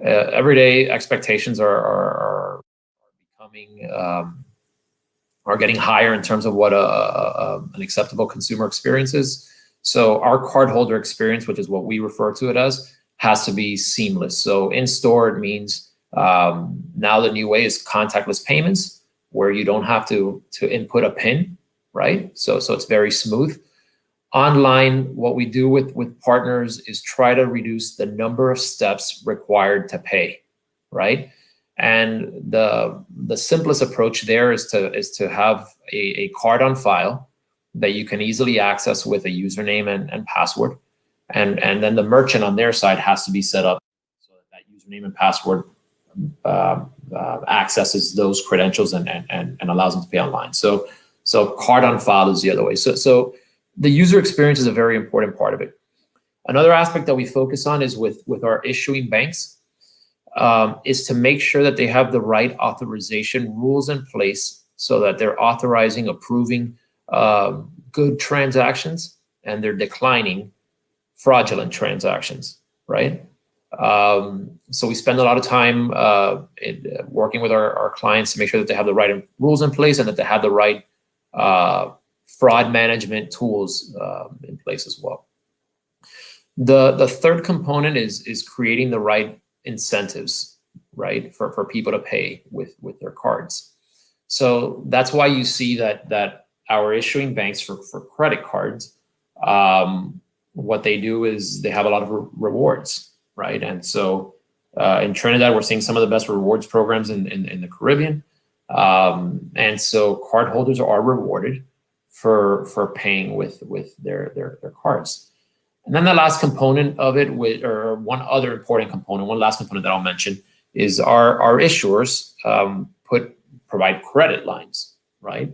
everyday expectations are becoming are getting higher in terms of what an acceptable consumer experience is. So our cardholder experience, which is what we refer to it as, has to be seamless. So in store, it means now the new way is contactless payments, where you don't have to input a PIN, right? So it's very smooth. Online, what we do with partners is try to reduce the number of steps required to pay, right? And the simplest approach there is to have a card on file that you can easily access with a username and password. And then the merchant on their side has to be set up so that username and password accesses those credentials and allows them to pay online. So card on file is the other way. So the user experience is a very important part of it. Another aspect that we focus on is with our issuing banks, is to make sure that they have the right authorization rules in place so that they're authorizing, approving good transactions, and they're declining fraudulent transactions, right? So we spend a lot of time working with our clients to make sure that they have the right rules in place and that they have the right fraud management tools in place as well. The third component is creating the right incentives, right, for people to pay with their cards. So that's why you see that our issuing banks for credit cards, what they do is they have a lot of rewards, right? And so in Trinidad, we're seeing some of the best rewards programs in the Caribbean. And so cardholders are rewarded for paying with their cards. And then the last component of it, or one other important component, one last component that I'll mention is our issuers provide credit lines, right?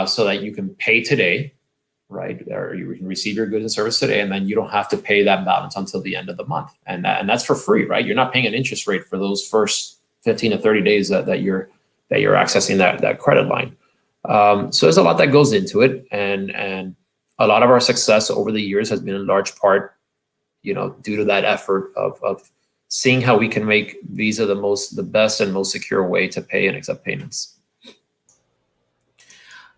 So that you can pay today, right? Or you can receive your goods and service today, and then you don't have to pay that balance until the end of the month. And that's for free, right? You're not paying an interest rate for those first 15 to 30 days that you're accessing that credit line. So there's a lot that goes into it, and a lot of our success over the years has been in large part, due to that effort of seeing how we can make Visa the best and most secure way to pay and accept payments.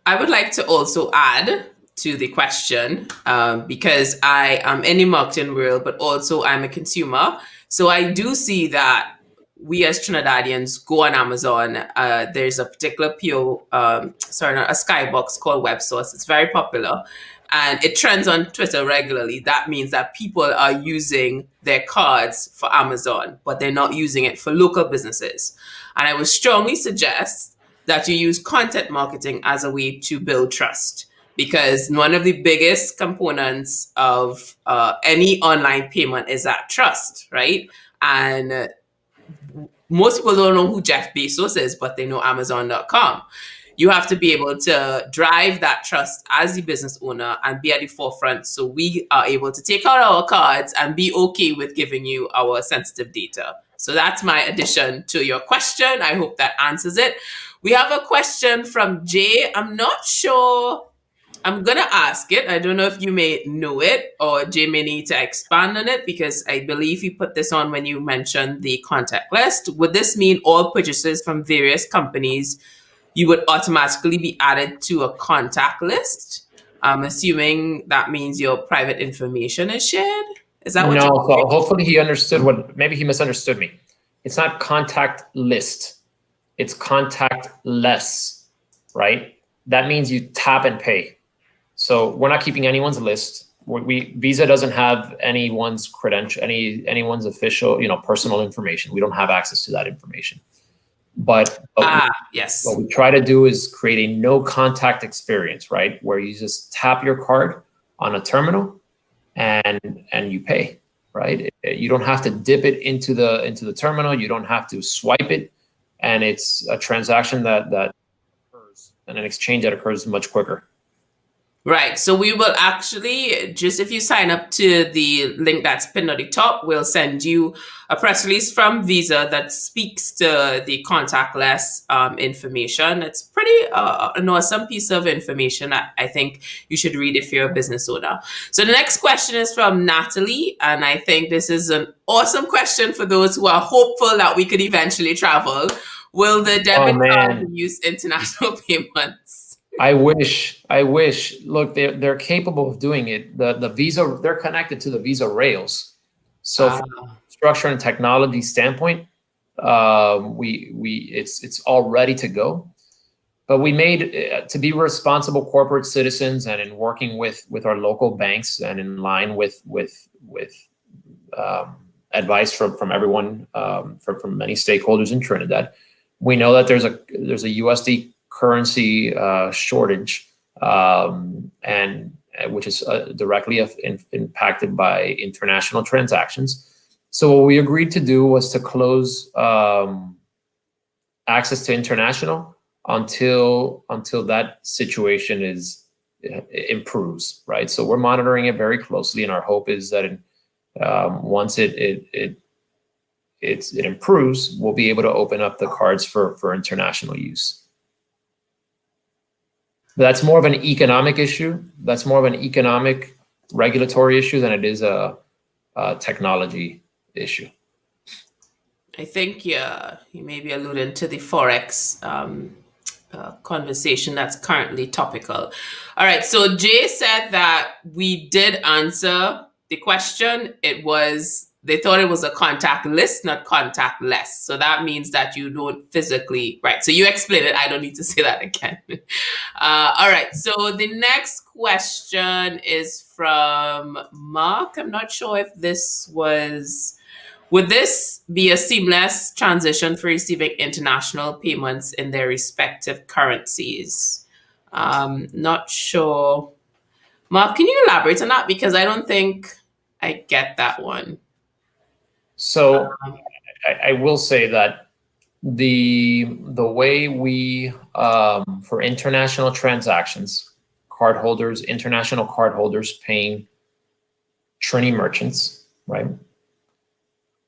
I would like to also add to the question, because I am in the marketing world, but also I'm a consumer. So I do see that we as Trinidadians go on Amazon. There's a particular a skybox called WebSource. It's very popular and it trends on Twitter regularly. That means that people are using their cards for Amazon, but they're not using it for local businesses. And I would strongly suggest that you use content marketing as a way to build trust, because one of the biggest components of any online payment is that trust, right? And most people don't know who Jeff Bezos is, but they know Amazon.com. You have to be able to drive that trust as the business owner and be at the forefront, so we are able to take out our cards and be okay with giving you our sensitive data. So that's my addition to your question. I hope that answers it. We have a question from Jay. I'm not sure. I'm going to ask it. I don't know if you may know it or Jay may need to expand on it, because I believe you put this on when you mentioned the contact list. Would this mean all purchases from various companies, you would automatically be added to a contact list? I'm assuming that means your private information is shared. Is that what No, you're so hopefully he understood maybe he misunderstood me. It's not contact list, it's contact less, right? That means you tap and pay. So we're not keeping anyone's list. Visa doesn't have anyone's credential, anyone's official, personal information. We don't have access to that information. But yes. What we try to do is create a no contact experience, right? Where you just tap your card on a terminal and you pay, right? You don't have to dip it into the terminal. You don't have to swipe it, and it's a transaction that occurs, and an exchange that occurs much quicker. Right. So we will actually, just if you sign up to the link that's pinned at the top, we'll send you a press release from Visa that speaks to the contactless information. It's pretty an awesome piece of information that I think you should read if you're a business owner. So the next question is from Natalie, and I think this is an awesome question for those who are hopeful that we could eventually travel. Will the debit card use international payments? I wish. Look, they're capable of doing it. The Visa, they're connected to the Visa rails. So from a structure and technology standpoint, it's all ready to go. But we made to be responsible corporate citizens, and in working with our local banks, and in line with advice from everyone, from many stakeholders in Trinidad, we know that there's a USD currency shortage, and which is directly impacted by international transactions. So what we agreed to do was to close access to international until that situation improves, right? So we're monitoring it very closely, and our hope is that once it improves, we'll be able to open up the cards for international use. That's more of an economic issue. That's more of an economic regulatory issue than it is a technology issue. I think you may be alluding to the Forex conversation that's currently topical. All right, so Jay said that we did answer the question. They thought it was a contact list, not contactless. So that means that you don't physically, right? So you explained it. I don't need to say that again. All right. So the next question is from Mark. I'm not sure if would this be a seamless transition for receiving international payments in their respective currencies? Not sure. Mark, can you elaborate on that? Because I don't think I get that one. So I will say that the way we for international transactions, international cardholders paying Trini merchants, right?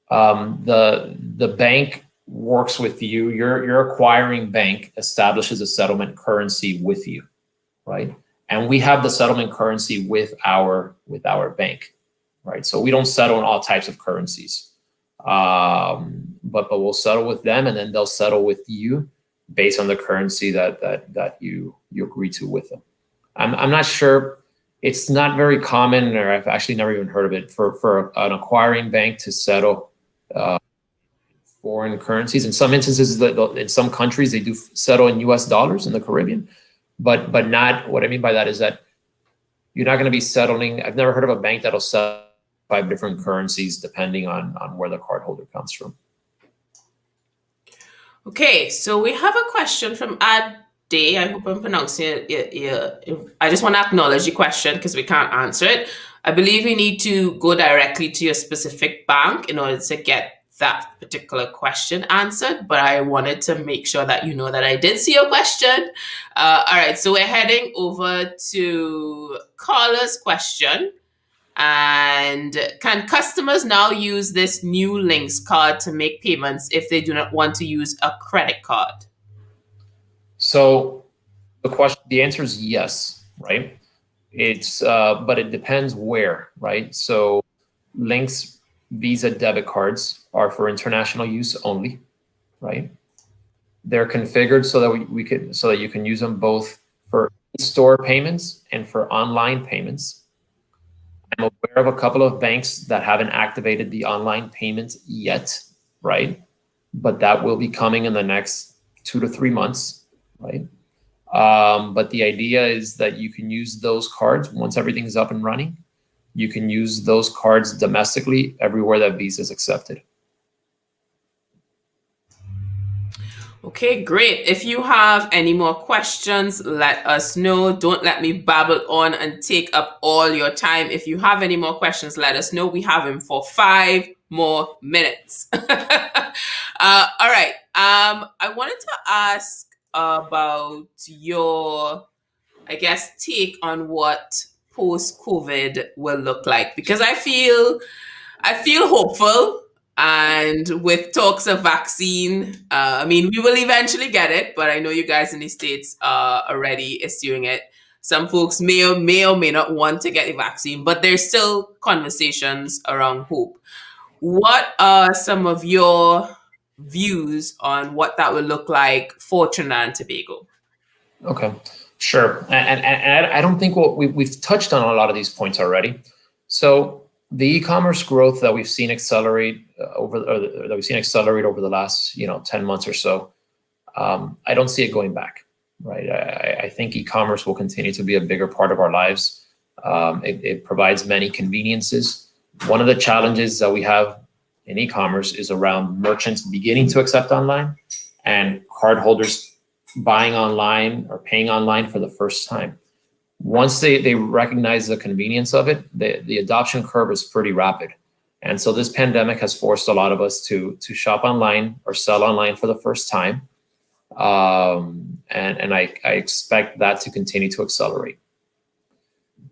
The bank works with you. Your acquiring bank establishes a settlement currency with you, right? And we have the settlement currency with our bank, right? So we don't settle in all types of currencies. But we'll settle with them, and then they'll settle with you based on the currency that you agree to with them. I'm not sure. It's not very common, or I've actually never even heard of it, for an acquiring bank to settle foreign currencies. In some instances, in some countries, they do settle in US dollars in the Caribbean, but not, what I mean by that is that you're not going to be settling. I've never heard of a bank that'll settle 5 different currencies depending on where the cardholder comes from. Okay, so we have a question from Ade. I hope I'm pronouncing it. I just want to acknowledge the question because we can't answer it. I believe we need to go directly to your specific bank in order to get that particular question answered, but I wanted to make sure that you know that I did see your question. All right, so we're heading over to Carla's question. And can customers now use this new LINX card to make payments if they do not want to use a credit card? So the answer is yes, right? It's but it depends where, right? So LINX Visa debit cards are for international use only, right? They're configured so that so that you can use them both for in-store payments and for online payments. I'm aware of a couple of banks that haven't activated the online payment yet, right? But that will be coming in the next 2 to 3 months, right? But the idea is that you can use those cards once everything's up and running. You can use those cards domestically everywhere that Visa is accepted. Okay, great. If you have any more questions, let us know. Don't let me babble on and take up all your time. If you have any more questions, let us know. We have him for 5 more minutes. All right. I wanted to ask about your, I guess, take on what post-COVID will look like, because I feel hopeful. And with talks of vaccine, I mean, we will eventually get it, but I know you guys in the States are already issuing it. Some folks may or may not want to get the vaccine, but there's still conversations around hope. What are some of your views on what that will look like for Trinidad and Tobago? Okay, sure. And I don't think we've touched on a lot of these points already. So the e-commerce growth that we've seen accelerate over the last 10 months or so, I don't see it going back, right? I think e-commerce will continue to be a bigger part of our lives. It provides many conveniences. One of the challenges that we have in e-commerce is around merchants beginning to accept online and cardholders buying online or paying online for the first time. Once they recognize the convenience of it, the adoption curve is pretty rapid. And so this pandemic has forced a lot of us to shop online or sell online for the first time. And I expect that to continue to accelerate.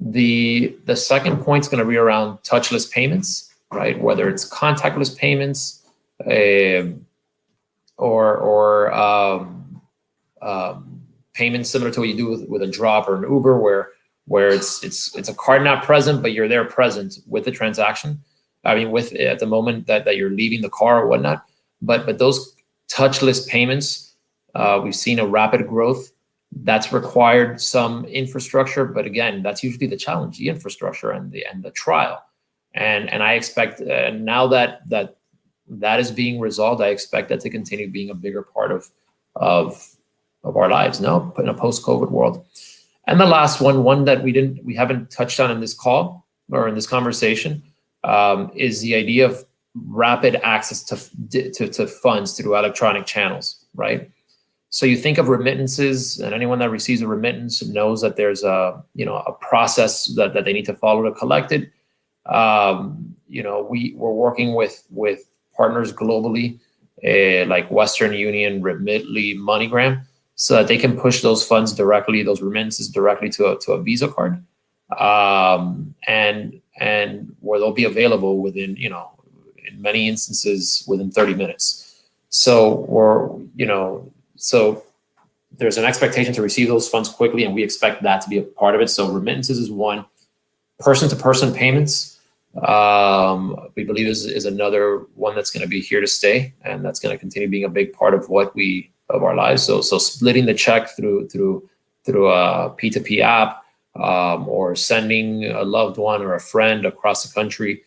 The second point is going to be around touchless payments, right? Whether it's contactless payments or payments similar to what you do with a drop or an Uber, where it's a card not present, but you're there present with the transaction. I mean, with at the moment that you're leaving the car or whatnot. But those touchless payments, we've seen a rapid growth. That's required some infrastructure, but again, that's usually the challenge: the infrastructure and the trial. And I expect now that is being resolved, I expect that to continue being a bigger part of our lives now in a post-COVID world. And the last one that we haven't touched on in this call or in this conversation is the idea of rapid access to funds through electronic channels, right? So you think of remittances, and anyone that receives a remittance knows that there's a process that they need to follow to collect it. We're working with partners globally, like Western Union, Remitly, MoneyGram, so that they can push those funds directly, those remittances directly to a Visa card, and where they'll be available within, in many instances within 30 minutes. So so there's an expectation to receive those funds quickly, and we expect that to be a part of it. So remittances is one. Person-to-person payments, we believe is another one that's going to be here to stay, and that's going to continue being a big part of our lives. So splitting the check through a P2P app, or sending a loved one or a friend across the country,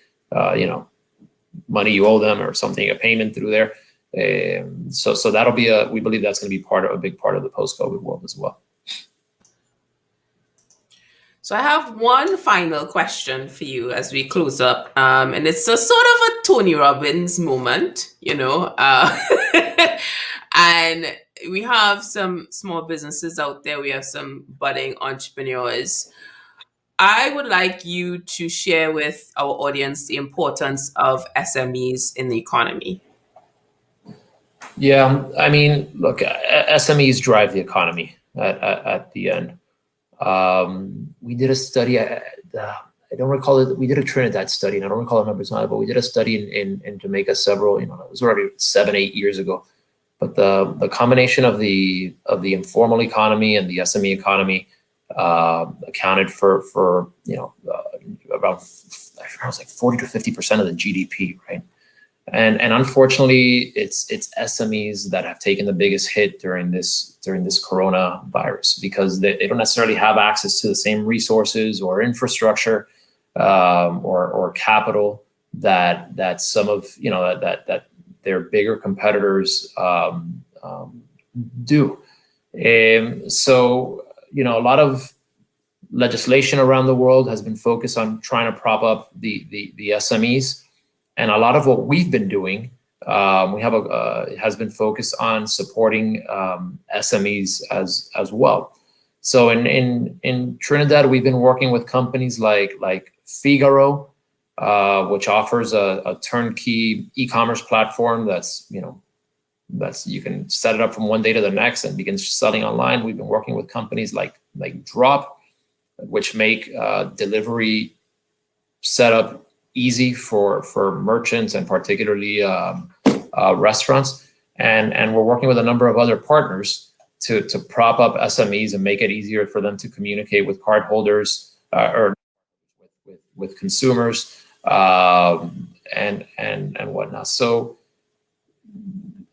money you owe them or something, a payment through there. So that'll be we believe that's going to be a big part of the post-COVID world as well. So I have one final question for you as we close up, and it's a sort of a Tony Robbins moment, and we have some small businesses out there. We have some budding entrepreneurs. I would like you to share with our audience the importance of SMEs in the economy. Yeah, I mean, look, SMEs drive the economy at the end. We did a study. I don't recall it. We did a Trinidad study, and I don't recall the numbers now, but we did a study in Jamaica several. It was already 7-8 years ago. But the combination of the informal economy and the SME economy accounted for about, I think it was like 40 to 50% of the GDP, right? And unfortunately, it's SMEs that have taken the biggest hit during this coronavirus, because they don't necessarily have access to the same resources or infrastructure or capital that some of that their bigger competitors do. So a lot of legislation around the world has been focused on trying to prop up the SMEs. And a lot of what we've been doing, has been focused on supporting SMEs as well. So in Trinidad, we've been working with companies like Figaro, which offers a turnkey e-commerce platform that's you can set it up from one day to the next and begin selling online. We've been working with companies like Drop, which make delivery setup easy for merchants and particularly restaurants, and we're working with a number of other partners to prop up SMEs and make it easier for them to communicate with cardholders or with consumers and whatnot. So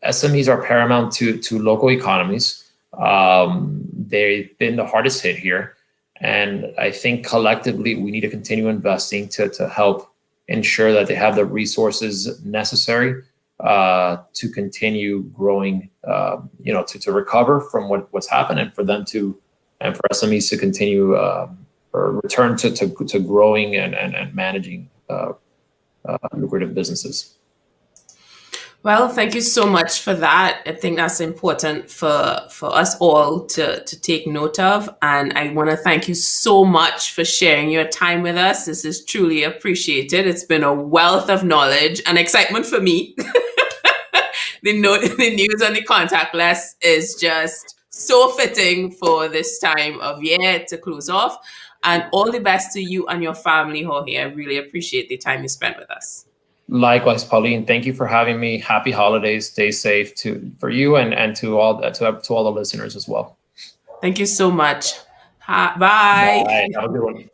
SMEs are paramount to local economies. They've been the hardest hit here, and I think collectively we need to continue investing to help ensure that they have the resources necessary to continue growing, to recover from what's happened, and for SMEs to continue or return to growing and managing lucrative businesses. Well, thank you so much for that. I think that's important for us all to take note of. And I want to thank you so much for sharing your time with us. This is truly appreciated. It's been a wealth of knowledge and excitement for me. The news on the contactless is just so fitting for this time of year to close off. And all the best to you and your family, Jorge. I really appreciate the time you spent with us. Likewise, Pauline. Thank you for having me. Happy holidays. Stay safe for you and to all the listeners as well. Thank you so much. Bye. Bye. Have a good one.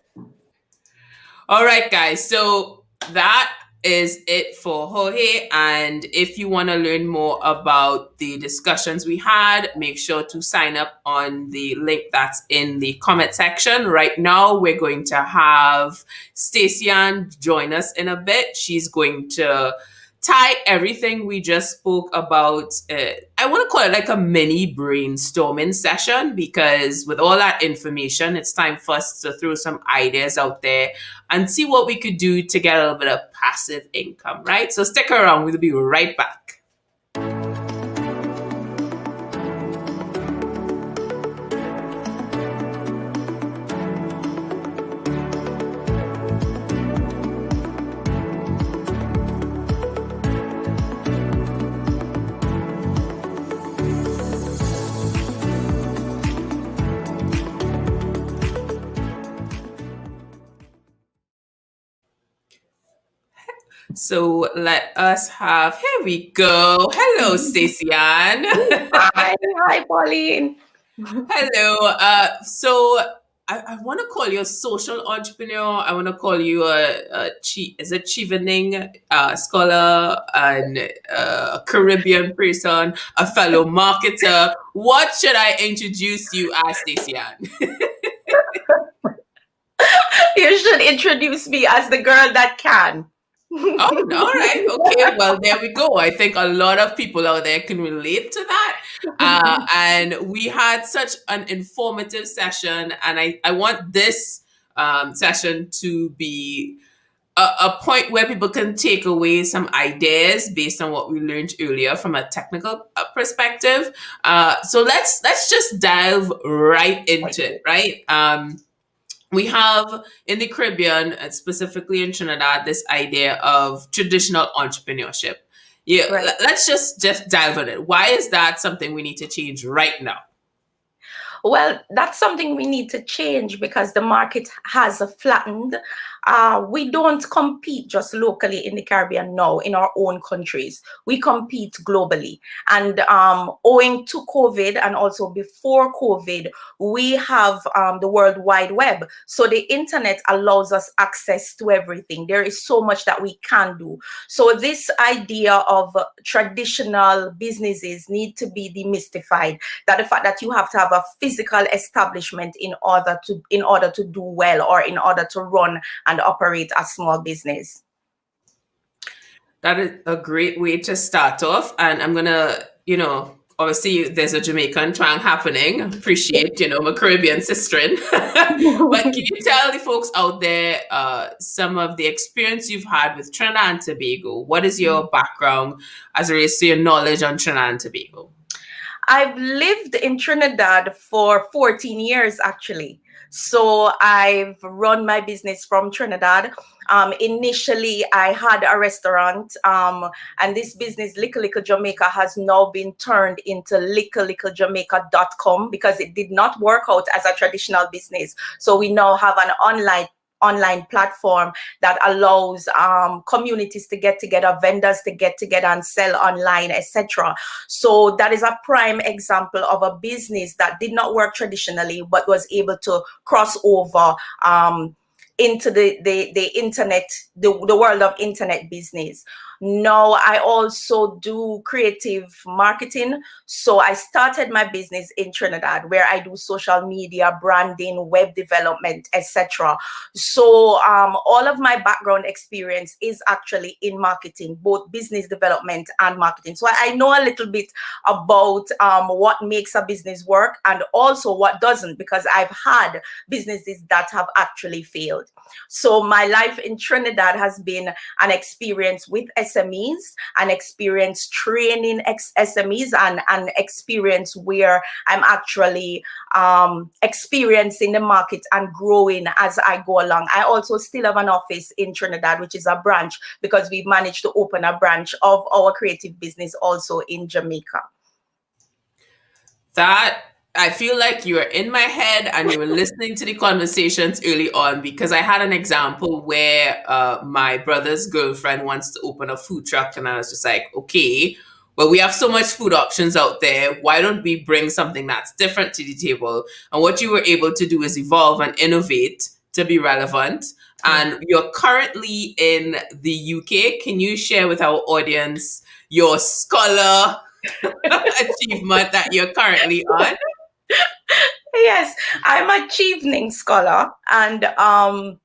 All right, guys. So that is it for Jorge. And if you want to learn more about the discussions we had, make sure to sign up on the link that's in the comment section. Right now, we're going to have Stacy-Ann join us in a bit. She's going to tie everything we just spoke about. I want to call it like a mini brainstorming session, because with all that information, it's time for us to throw some ideas out there and see what we could do to get a little bit of passive income, right? So stick around. We'll be right back. So let us have, here we go. Hello, Stacy-Ann. Hi, Pauline. Hello. So I want to call you a social entrepreneur. I want to call you a chevening scholar and a Caribbean person, a fellow marketer. What should I introduce you as, Stacy-Ann? You should introduce me as the girl that can. Oh, all right. Okay. Well, there we go. I think a lot of people out there can relate to that. And we had such an informative session. And I want this session to be a point where people can take away some ideas based on what we learned earlier from a technical perspective. So let's just dive right into it, right? We have in the Caribbean, specifically in Trinidad, this idea of traditional entrepreneurship. Yeah, Right. let's just dive on it. Why is that something we need to change right now? Well, that's something we need to change because the market has flattened. We don't compete just locally in the Caribbean now, in our own countries. We compete globally. And owing to COVID and also before COVID, we have the World Wide Web. So the internet allows us access to everything. There is so much that we can do. So this idea of traditional businesses need to be demystified. That the fact that you have to have a physical establishment in order to do well, or in order to run and operate a small business. That is a great way to start off. And I'm gonna, obviously there's a Jamaican twang happening. Appreciate, my Caribbean sisterin. But can you tell the folks out there some of the experience you've had with Trinidad and Tobago? What is your background as it relates to your knowledge on Trinidad and Tobago? I've lived in Trinidad for 14 years, actually. So I've run my business from Trinidad. Initially, I had a restaurant, and this business, Little Little Jamaica, has now been turned into littleJamaica.com because it did not work out as a traditional business. So we now have an online platform that allows communities to get together, vendors to get together and sell online, etc. So that is a prime example of a business that did not work traditionally, but was able to cross over into the internet, the world of internet business. Now I also do creative marketing. So I started my business in Trinidad where I do social media, branding, web development, etc. So all of my background experience is actually in marketing, both business development and marketing. So I know a little bit about what makes a business work and also what doesn't, because I've had businesses that have actually failed. So my life in Trinidad has been an experience with SMEs, an experience training SMEs, and an experience where I'm actually experiencing the market and growing as I go along. I also still have an office in Trinidad, which is a branch, because we've managed to open a branch of our creative business also in Jamaica. That I feel like you were in my head and you were listening to the conversations early on, because I had an example where my brother's girlfriend wants to open a food truck, and I was just like, okay, well, we have so much food options out there. Why don't we bring something that's different to the table? And what you were able to do is evolve and innovate to be relevant. And you're currently in the UK. Can you share with our audience your scholar achievement that you're currently on? Yes, I'm a Achieving Scholar, and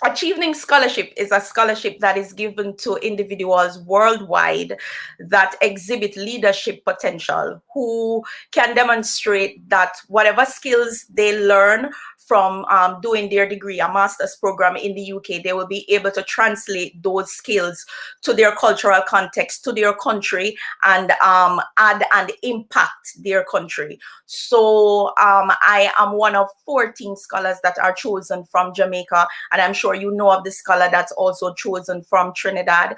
Achieving Scholarship is a scholarship that is given to individuals worldwide that exhibit leadership potential, who can demonstrate that whatever skills they learn from doing their degree, a master's program in the UK, they will be able to translate those skills to their cultural context, to their country, and add and impact their country. So I am one of 14 scholars that are chosen from Jamaica, and I'm sure you know of the scholar that's also chosen from Trinidad.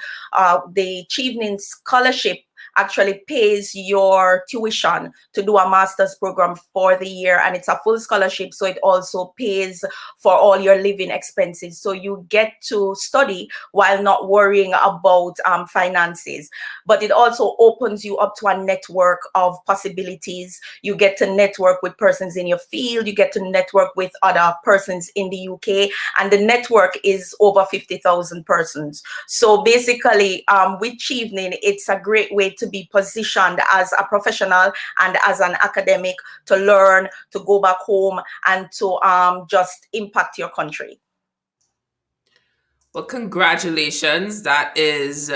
The Achieving Scholarship actually pays your tuition to do a master's program for the year, and it's a full scholarship, so it also pays for all your living expenses. So you get to study while not worrying about finances. But it also opens you up to a network of possibilities. You get to network with persons in your field, you get to network with other persons in the UK, and the network is over 50,000 persons. So basically, with Achieving, it's a great way to be positioned as a professional and as an academic, to learn, to go back home, and to just impact your country. Well, congratulations. That is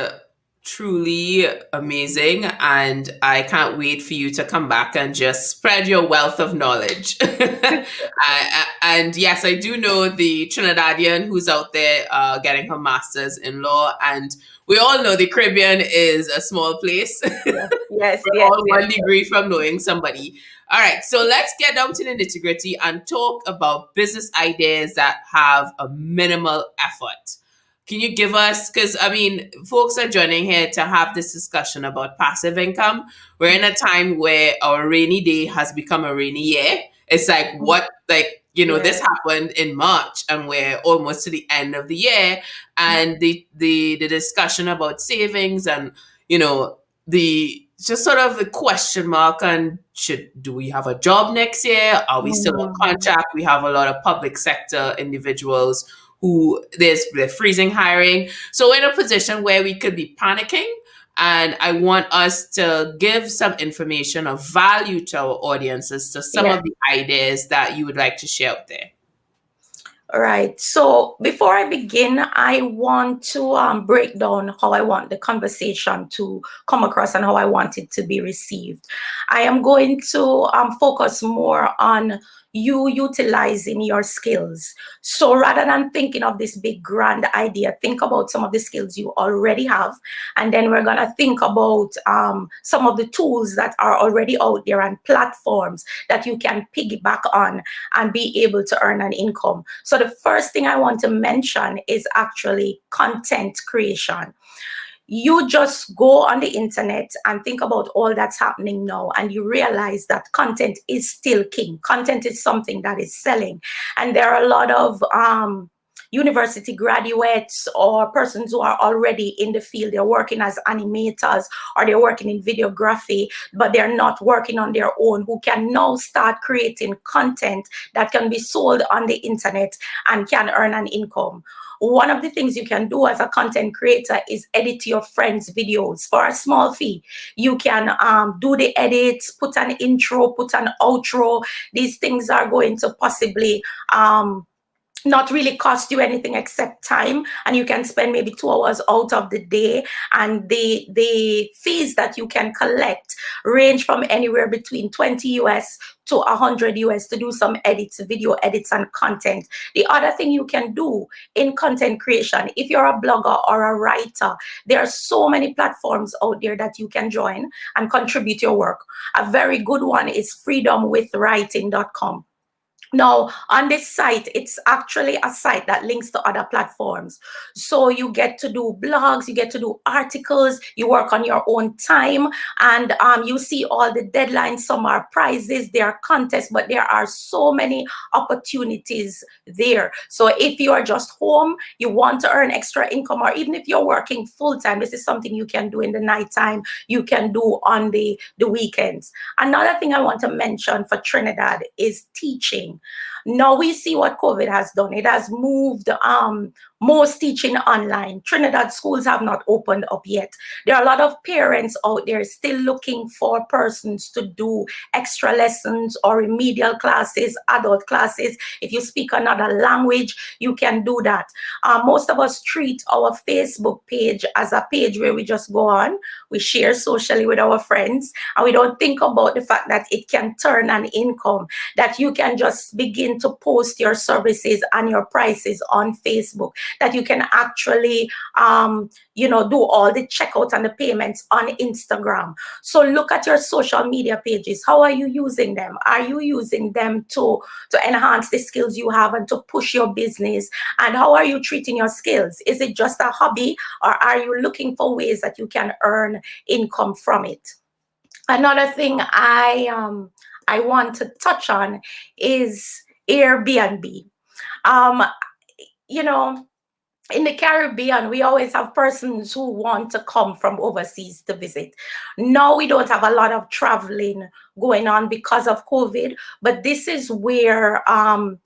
truly amazing. And I can't wait for you to come back and just spread your wealth of knowledge. And yes, I do know the Trinidadian who's out there getting her master's in law. And we all know the Caribbean is a small place. Yes, yes, We're yes, all yes. one degree from knowing somebody. All right, so let's get down to the nitty gritty and talk about business ideas that have a minimal effort. Can you give us, because I mean, folks are joining here to have this discussion about passive income. We're in a time where our rainy day has become a rainy year. It's like, what, like, this Yeah. happened in March and we're almost to the end of the year. And the discussion about savings and, the just sort of the question mark on do we have a job next year? Are we still on Mhm. contract? We have a lot of public sector individuals who they're freezing hiring. So we're in a position where we could be panicking. And I want us to give some information of value to our audiences to some Yeah. of the ideas that you would like to share out there. All right. So before I begin, I want to break down how I want the conversation to come across and how I want it to be received. I am going to focus more on you utilizing your skills. So rather than thinking of this big grand idea, think about some of the skills you already have. And then we're going to think about some of the tools that are already out there and platforms that you can piggyback on and be able to earn an income. So the first thing I want to mention is actually content creation. You just go on the internet and think about all that's happening now, and you realize that content is still king. Content is something that is selling. And there are a lot of university graduates or persons who are already in the field. They're working as animators or they're working in videography, but they're not working on their own, who can now start creating content that can be sold on the internet and can earn an income. One of the things you can do as a content creator is edit your friends' videos for a small fee. You can do the edits, put an intro, put an outro. These things are going to possibly not really cost you anything except time, and you can spend maybe 2 hours out of the day, and the fees that you can collect range from anywhere between 20 US to 100 US to do some edits, video edits and content. The other thing you can do in content creation, if you're a blogger or a writer, there are so many platforms out there that you can join and contribute your work. A very good one is freedomwithwriting.com. Now, on this site, it's actually a site that links to other platforms. So you get to do blogs, you get to do articles, you work on your own time, and you see all the deadlines. Some are prizes, there are contests, but there are so many opportunities there. So if you are just home, you want to earn extra income, or even if you're working full-time, this is something you can do in the nighttime, you can do on the weekends. Another thing I want to mention for Trinidad is teaching. Now we see what COVID has done. It has moved most teaching online. Trinidad schools have not opened up yet. There are a lot of parents out there still looking for persons to do extra lessons or remedial classes, adult classes. If you speak another language, you can do that. Most of us treat our Facebook page as a page where we just go on, we share socially with our friends, and we don't think about the fact that it can turn an income, that you can just begin to post your services and your prices on Facebook, that you can actually do all the checkout and the payments on Instagram. So look at your social media pages. How are you using them? Are you using them to enhance the skills you have and to push your business? And how are you treating your skills? Is it just a hobby, or are you looking for ways that you can earn income from it? Another thing I want to touch on is Airbnb. In the Caribbean, we always have persons who want to come from overseas to visit. Now we don't have a lot of traveling going on because of COVID, but this is where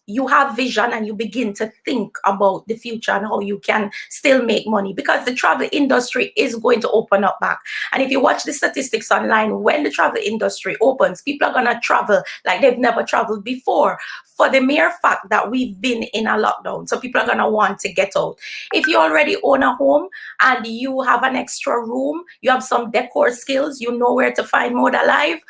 you have vision and you begin to think about the future and how you can still make money, because the travel industry is going to open up back. And if you watch the statistics online, when the travel industry opens, people are going to travel like they've never traveled before, for the mere fact that we've been in a lockdown. So people are going to want to get out. If you already own a home and you have an extra room, you have some decor skills, you know where to find Mode Alive,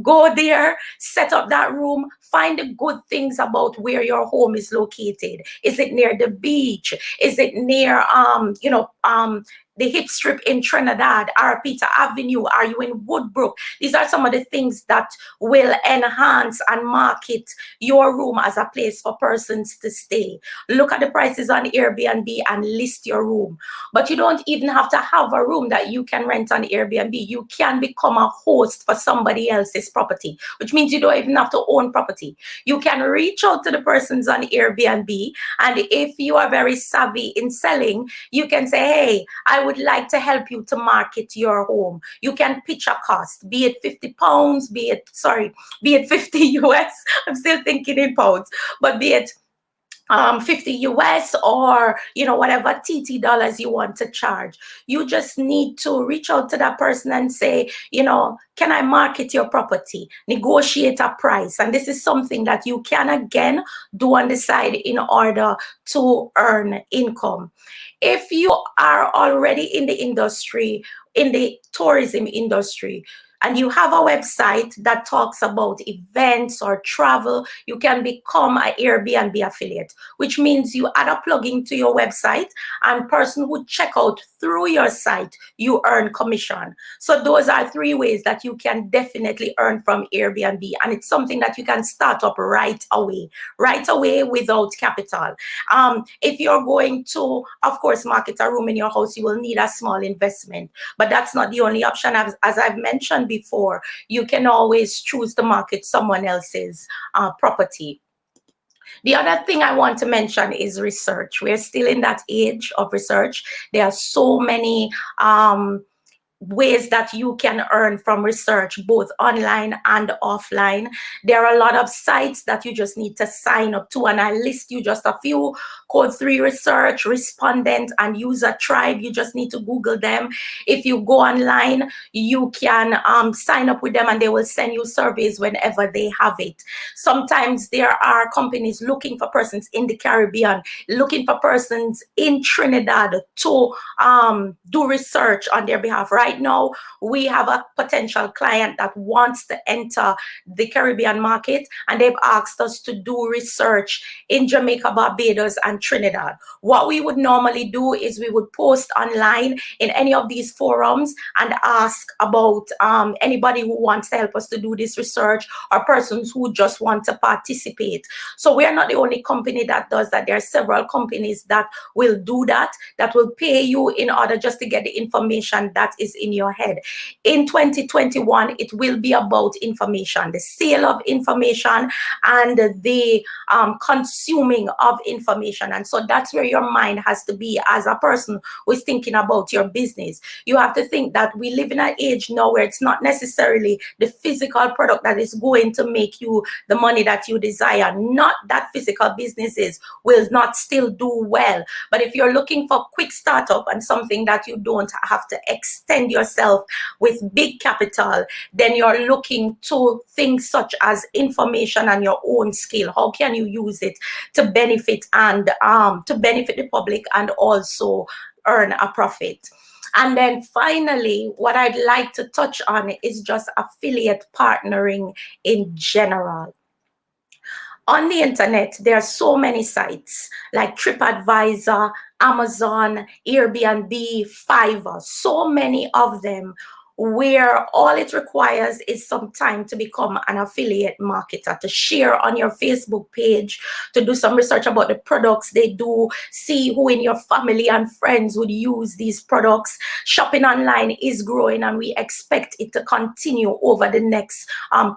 go there, set up that room, find the good things about where your home is located. Is it near the beach? Is it near, the hip strip in Trinidad, Arapita Avenue? Are you in Woodbrook? These are some of the things that will enhance and market your room as a place for persons to stay. Look at the prices on Airbnb and list your room. But you don't even have to have a room that you can rent on Airbnb. You can become a host for somebody else's property, which means you don't even have to own property. You can reach out to the persons on Airbnb, and if you are very savvy in selling, you can say, hey, I would like to help you to market your home. You can pitch a cost, be it 50 pounds, be it 50 US. I'm still thinking in pounds, but be it 50 US or, whatever TT dollars you want to charge. You just need to reach out to that person and say, can I market your property? Negotiate a price. And this is something that you can, again, do on the side in order to earn income. If you are already in the industry, in the tourism industry, and you have a website that talks about events or travel, you can become an Airbnb affiliate, which means you add a plugin to your website, and person who check out through your site, you earn commission. So those are 3 ways that you can definitely earn from Airbnb, and it's something that you can start up right away without capital. If you're going to, of course, market a room in your house, you will need a small investment, but that's not the only option. As I've mentioned before, you can always choose to market someone else's property. The other thing I want to mention is research. We're still in that age of research. There are so many ways that you can earn from research, both online and offline. There are a lot of sites that you just need to sign up to, and I list you just a few: Code 3 Research, Respondent, and User Tribe. You just need to Google them. If you go online, you can sign up with them, and they will send you surveys whenever they have it. Sometimes there are companies looking for persons in the Caribbean, looking for persons in Trinidad to do research on their behalf. Right now, we have a potential client that wants to enter the Caribbean market, and they've asked us to do research in Jamaica, Barbados, and Trinidad. What we would normally do is we would post online in any of these forums and ask about anybody who wants to help us to do this research, or persons who just want to participate. So we are not the only company that does that. There are several companies that will do that will pay you in order just to get the information that is in your head. In 2021, it will be about information, the sale of information and the consuming of information. And so that's where your mind has to be as a person who is thinking about your business. You have to think that we live in an age now where it's not necessarily the physical product that is going to make you the money that you desire. Not that physical businesses will not still do well, but if you're looking for quick startup and something that you don't have to extend yourself with big capital, then you're looking to things such as information and your own skill. How can you use it to benefit and to benefit the public and also earn a profit? And then finally, what I'd like to touch on is just affiliate partnering in general. On the internet, there are so many sites like TripAdvisor, Amazon, Airbnb, Fiverr, so many of them, where all it requires is some time to become an affiliate marketer, to share on your Facebook page, to do some research about the products they do, see who in your family and friends would use these products. Shopping online is growing, and we expect it to continue over the next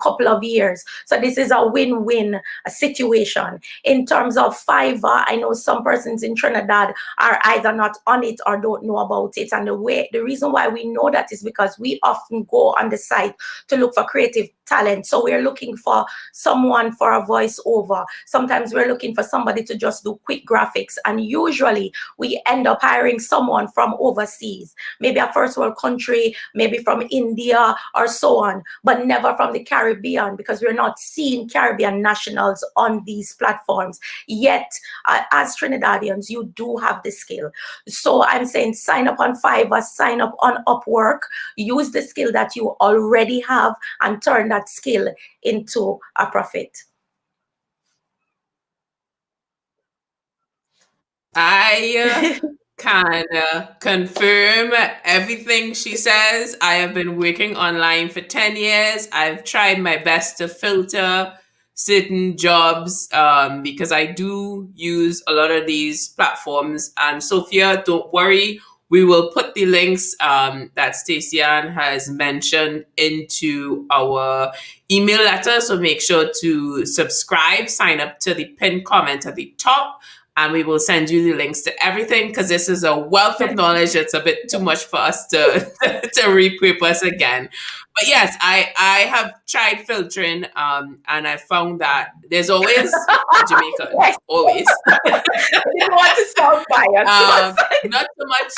couple of years. So this is a win-win situation. In terms of Fiverr, I know some persons in Trinidad are either not on it or don't know about it. And the reason why we know that is because we often go on the site to look for creative talent. So we're looking for someone for a voiceover. Sometimes we're looking for somebody to just do quick graphics. And usually we end up hiring someone from overseas, maybe a first world country, maybe from India or so on, but never from the Caribbean, because we're not seeing Caribbean nationals on these platforms. Yet, as Trinidadians, you do have the skill. So I'm saying sign up on Fiverr, sign up on Upwork, use the skill that you already have and turn that skill into a profit. I can confirm everything she says. I have been working online for 10 years. I've tried my best to filter certain jobs because I do use a lot of these platforms. And Sophia, don't worry. We will put the links that Stacy-Ann has mentioned into our email letter. So make sure to subscribe, sign up to the pinned comment at the top, and we will send you the links to everything, because this is a wealth of knowledge. It's a bit too much for us to to repurpose again. But yes, I have tried filtering, and I found that there's always a Jamaican, Yes. always. I didn't want to sound biased. Not so much.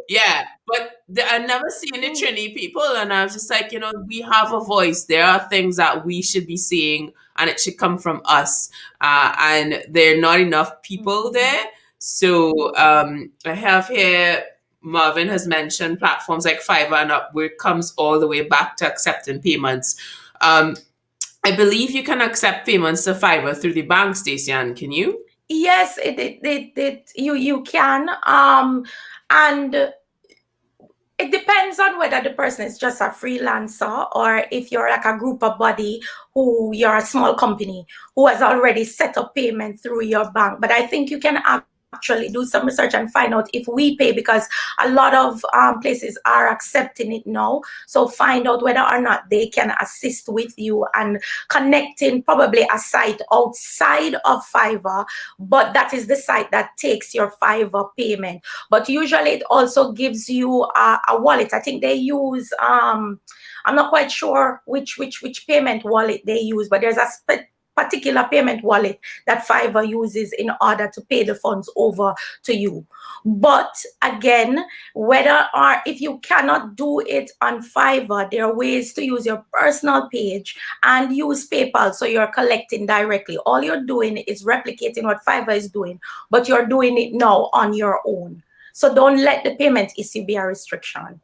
Yeah. But I've never seen the Trini people, and I was just like, we have a voice. There are things that we should be seeing, and it should come from us. And there are not enough people there. So I have here, Marvin has mentioned platforms like Fiverr and Upwork comes all the way back to accepting payments. I believe you can accept payments to Fiverr through the bank, Stacy-Ann. Can you? Yes, you can. And it depends on whether the person is just a freelancer or if you're like a group of body who you're a small company who has already set up payment through your bank. But I think you can actually do some research and find out if we pay, because a lot of places are accepting it now. So find out whether or not they can assist with you and connecting probably a site outside of Fiverr, but that is the site that takes your Fiverr payment. But usually it also gives you a wallet. I think they use I'm not quite sure which payment wallet they use, but there's a particular payment wallet that Fiverr uses in order to pay the funds over to you. But again, whether or if you cannot do it on Fiverr, there are ways to use your personal page and use PayPal, so you're collecting directly. All you're doing is replicating what Fiverr is doing, but you're doing it now on your own. So don't let the payment issue be a restriction.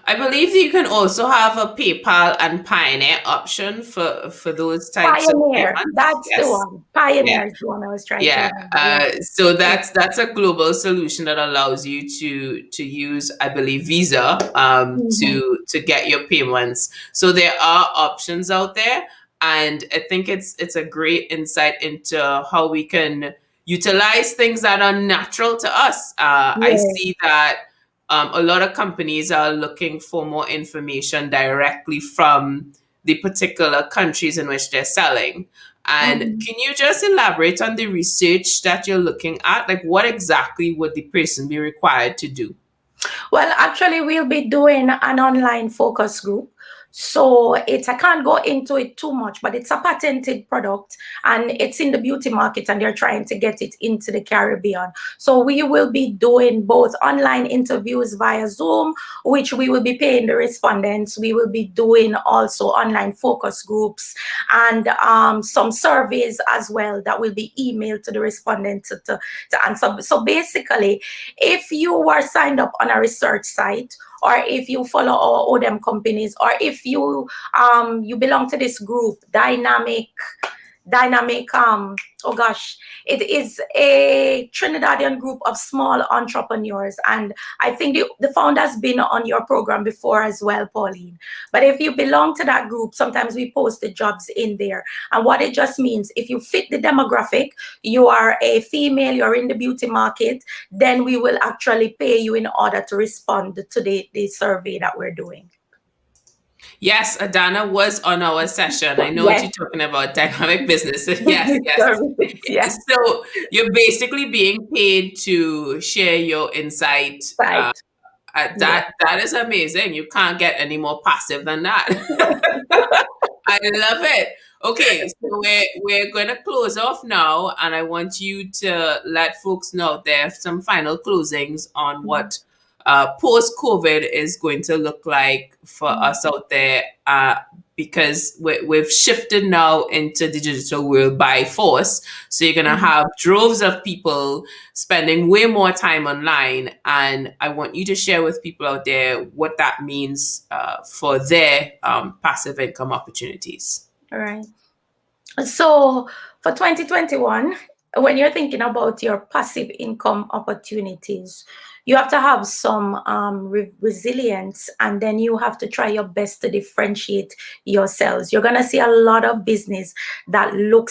I believe that you can also have a PayPal and Pioneer option for those types of Pioneer, payments. that's Yes. the one. Pioneer Yeah. is the one I was trying to remember. So that's a global solution that allows you to use, I believe, Visa to get your payments. So there are options out there, and I think it's a great insight into how we can utilize things that are natural to us. I see that a lot of companies are looking for more information directly from the particular countries in which they're selling. And can you just elaborate on the research that you're looking at? Like, what exactly would the person be required to do? Well, actually, we'll be doing an online focus group. So I can't go into it too much, but it's a patented product and it's in the beauty market and they're trying to get it into the Caribbean. So we will be doing both online interviews via Zoom, which we will be paying the respondents. We will be doing also online focus groups and some surveys as well that will be emailed to the respondents to answer. So basically, if you were signed up on a research site, or if you follow our ODEM companies, or if you you belong to this group, dynamic, it is a Trinidadian group of small entrepreneurs. And I think the founder's been on your program before as well, Pauline. But if you belong to that group, sometimes we post the jobs in there. And what it just means, if you fit the demographic, you are a female, you're in the beauty market, then we will actually pay you in order to respond to the survey that we're doing. Yes, Adana was on our session. I know what you're talking about, dynamic businesses. Yes. So you're basically being paid to share your insight That is amazing. You can't get any more passive than that. I love it. Okay, so we're going to close off now, and I want you to let folks know there are some final closings on what post COVID is going to look like for us out there, because we've shifted now into the digital world by force. So you're going to have droves of people spending way more time online, and I want you to share with people out there what that means for their passive income opportunities. All right. So for 2021, when you're thinking about your passive income opportunities, you have to have some resilience, and then you have to try your best to differentiate yourselves. You're going to see a lot of business that look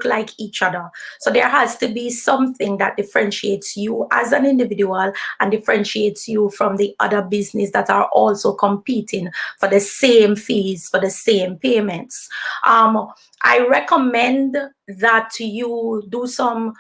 like each other. So there has to be something that differentiates you as an individual and differentiates you from the other business that are also competing for the same fees, for the same payments. I recommend that you do some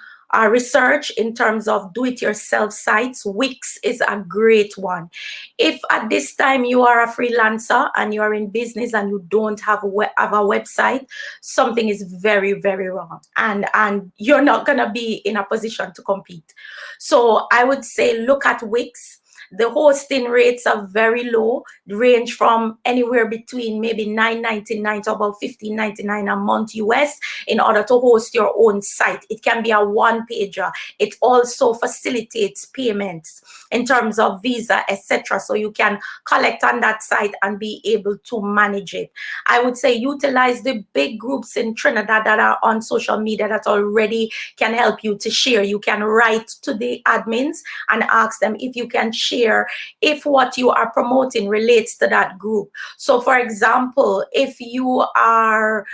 research in terms of do-it-yourself sites. Wix is a great one. If at this time you are a freelancer and you're in business and you don't have a website, something is very, very wrong. And you're not going to be in a position to compete. So I would say look at Wix. The hosting rates are very low, range from anywhere between maybe $9.99 to about $15.99 a month US in order to host your own site. It can be a one-pager. It also facilitates payments in terms of Visa, etc. So you can collect on that site and be able to manage it. I would say utilize the big groups in Trinidad that are on social media that already can help you to share. You can write to the admins and ask them if you can share if what you are promoting relates to that group. So for example, if you are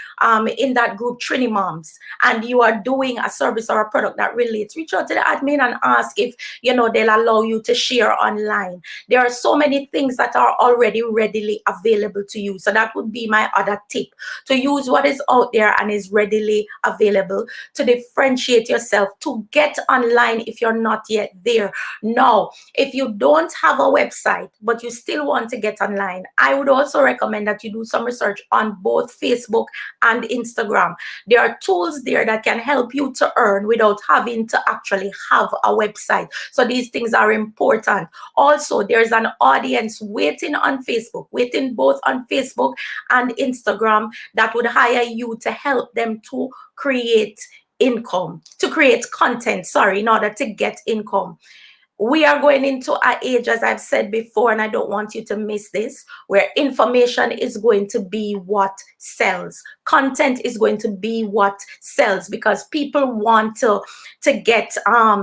in that group Trini Moms and you are doing a service or a product that relates, reach out to the admin and ask if they'll allow you to share online. There are so many things that are already readily available to you. So that would be my other tip, to use what is out there and is readily available to differentiate yourself, to get online if you're not yet there. Now, if you don't have a website, but you still want to get online, I would also recommend that you do some research on both Facebook and Instagram. There are tools there that can help you to earn without having to actually have a website. So these things are important. Also, there's an audience waiting on Facebook, waiting both on Facebook and Instagram, that would hire you to help them to create income, to create content, in order to get income. We are going into an age, as I've said before, and I don't want you to miss this, where information is going to be what sells. Content is going to be what sells, because people want to get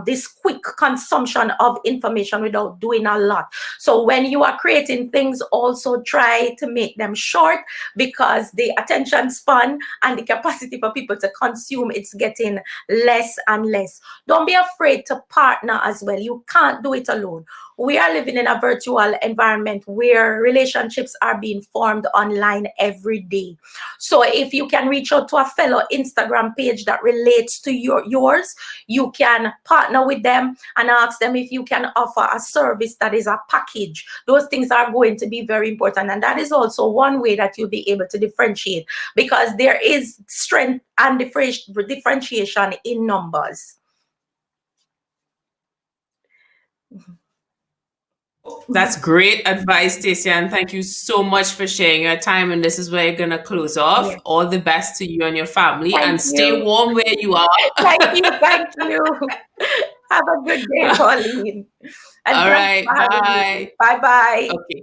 this quick consumption of information without doing a lot. So when you are creating things, also try to make them short, because the attention span and the capacity for people to consume, it's getting less and less. Don't be afraid to partner as well. You can't do it alone. We are living in a virtual environment where relationships are being formed online every day. So if you can reach out to a fellow Instagram page that relates to yours, you can partner with them and ask them if you can offer a service that is a package. Those things are going to be very important. And that is also one way that you'll be able to differentiate, because there is strength and differentiation in numbers. That's great advice, Stacy-Ann. Thank you so much for sharing your time. And this is where you're going to close off. Yeah. All the best to you and your family. Thank and you. Stay warm where you are. Thank you. Thank you. Have a good day, Pauline. And all right. Bye. Bye-bye. Okay.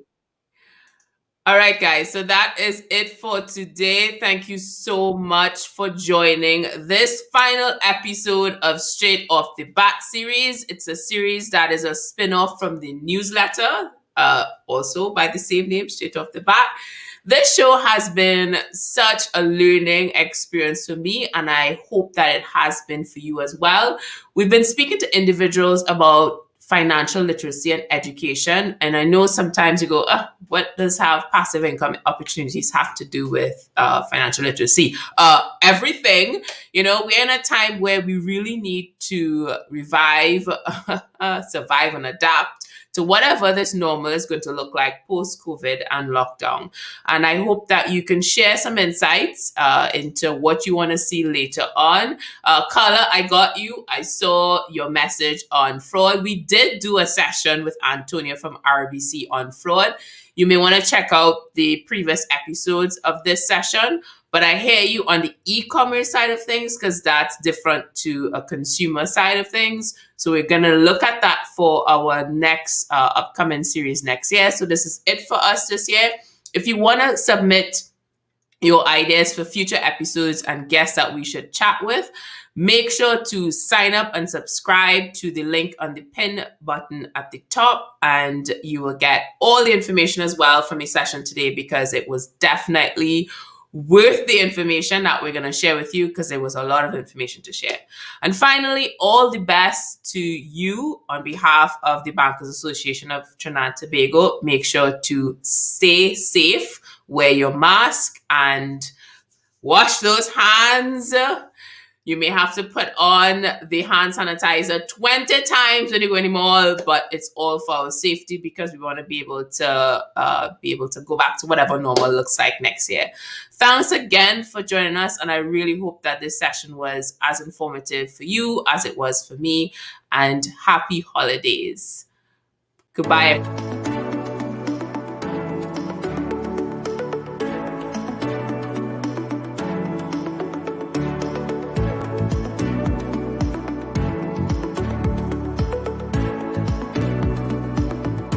All right, guys. So that is it for today. Thank you so much for joining this final episode of Straight Off the BATT series. It's a series that is a spin-off from the newsletter, also by the same name, Straight Off the BATT. This show has been such a learning experience for me, and I hope that it has been for you as well. We've been speaking to individuals about financial literacy and education. And I know sometimes you go, what does have passive income opportunities have to do with financial literacy? Everything. We're in a time where we really need to revive, survive, and adapt to whatever this normal is going to look like post-COVID and lockdown. And I hope that you can share some insights into what you want to see later on. Carla, I got you. I saw your message on fraud. We did do a session with Antonia from RBC on fraud. You may want to check out the previous episodes of this session, but I hear you on the e-commerce side of things because that's different to a consumer side of things. So we're going to look at that for our next upcoming series next year. So this is it for us this year. If you want to submit your ideas for future episodes and guests that we should chat with, make sure to sign up and subscribe to the link on the pin button at the top, and you will get all the information as well from the session today, because it was definitely worth the information that we're going to share with you, because there was a lot of information to share. And finally, all the best to you on behalf of the Bankers Association of Trinidad and Tobago. Make sure to stay safe, wear your mask, and wash those hands. You may have to put on the hand sanitizer 20 times when you go in the mall, but it's all for our safety, because we want to be able to go back to whatever normal looks like next year. Thanks again for joining us, and I really hope that this session was as informative for you as it was for me, and happy holidays. Goodbye.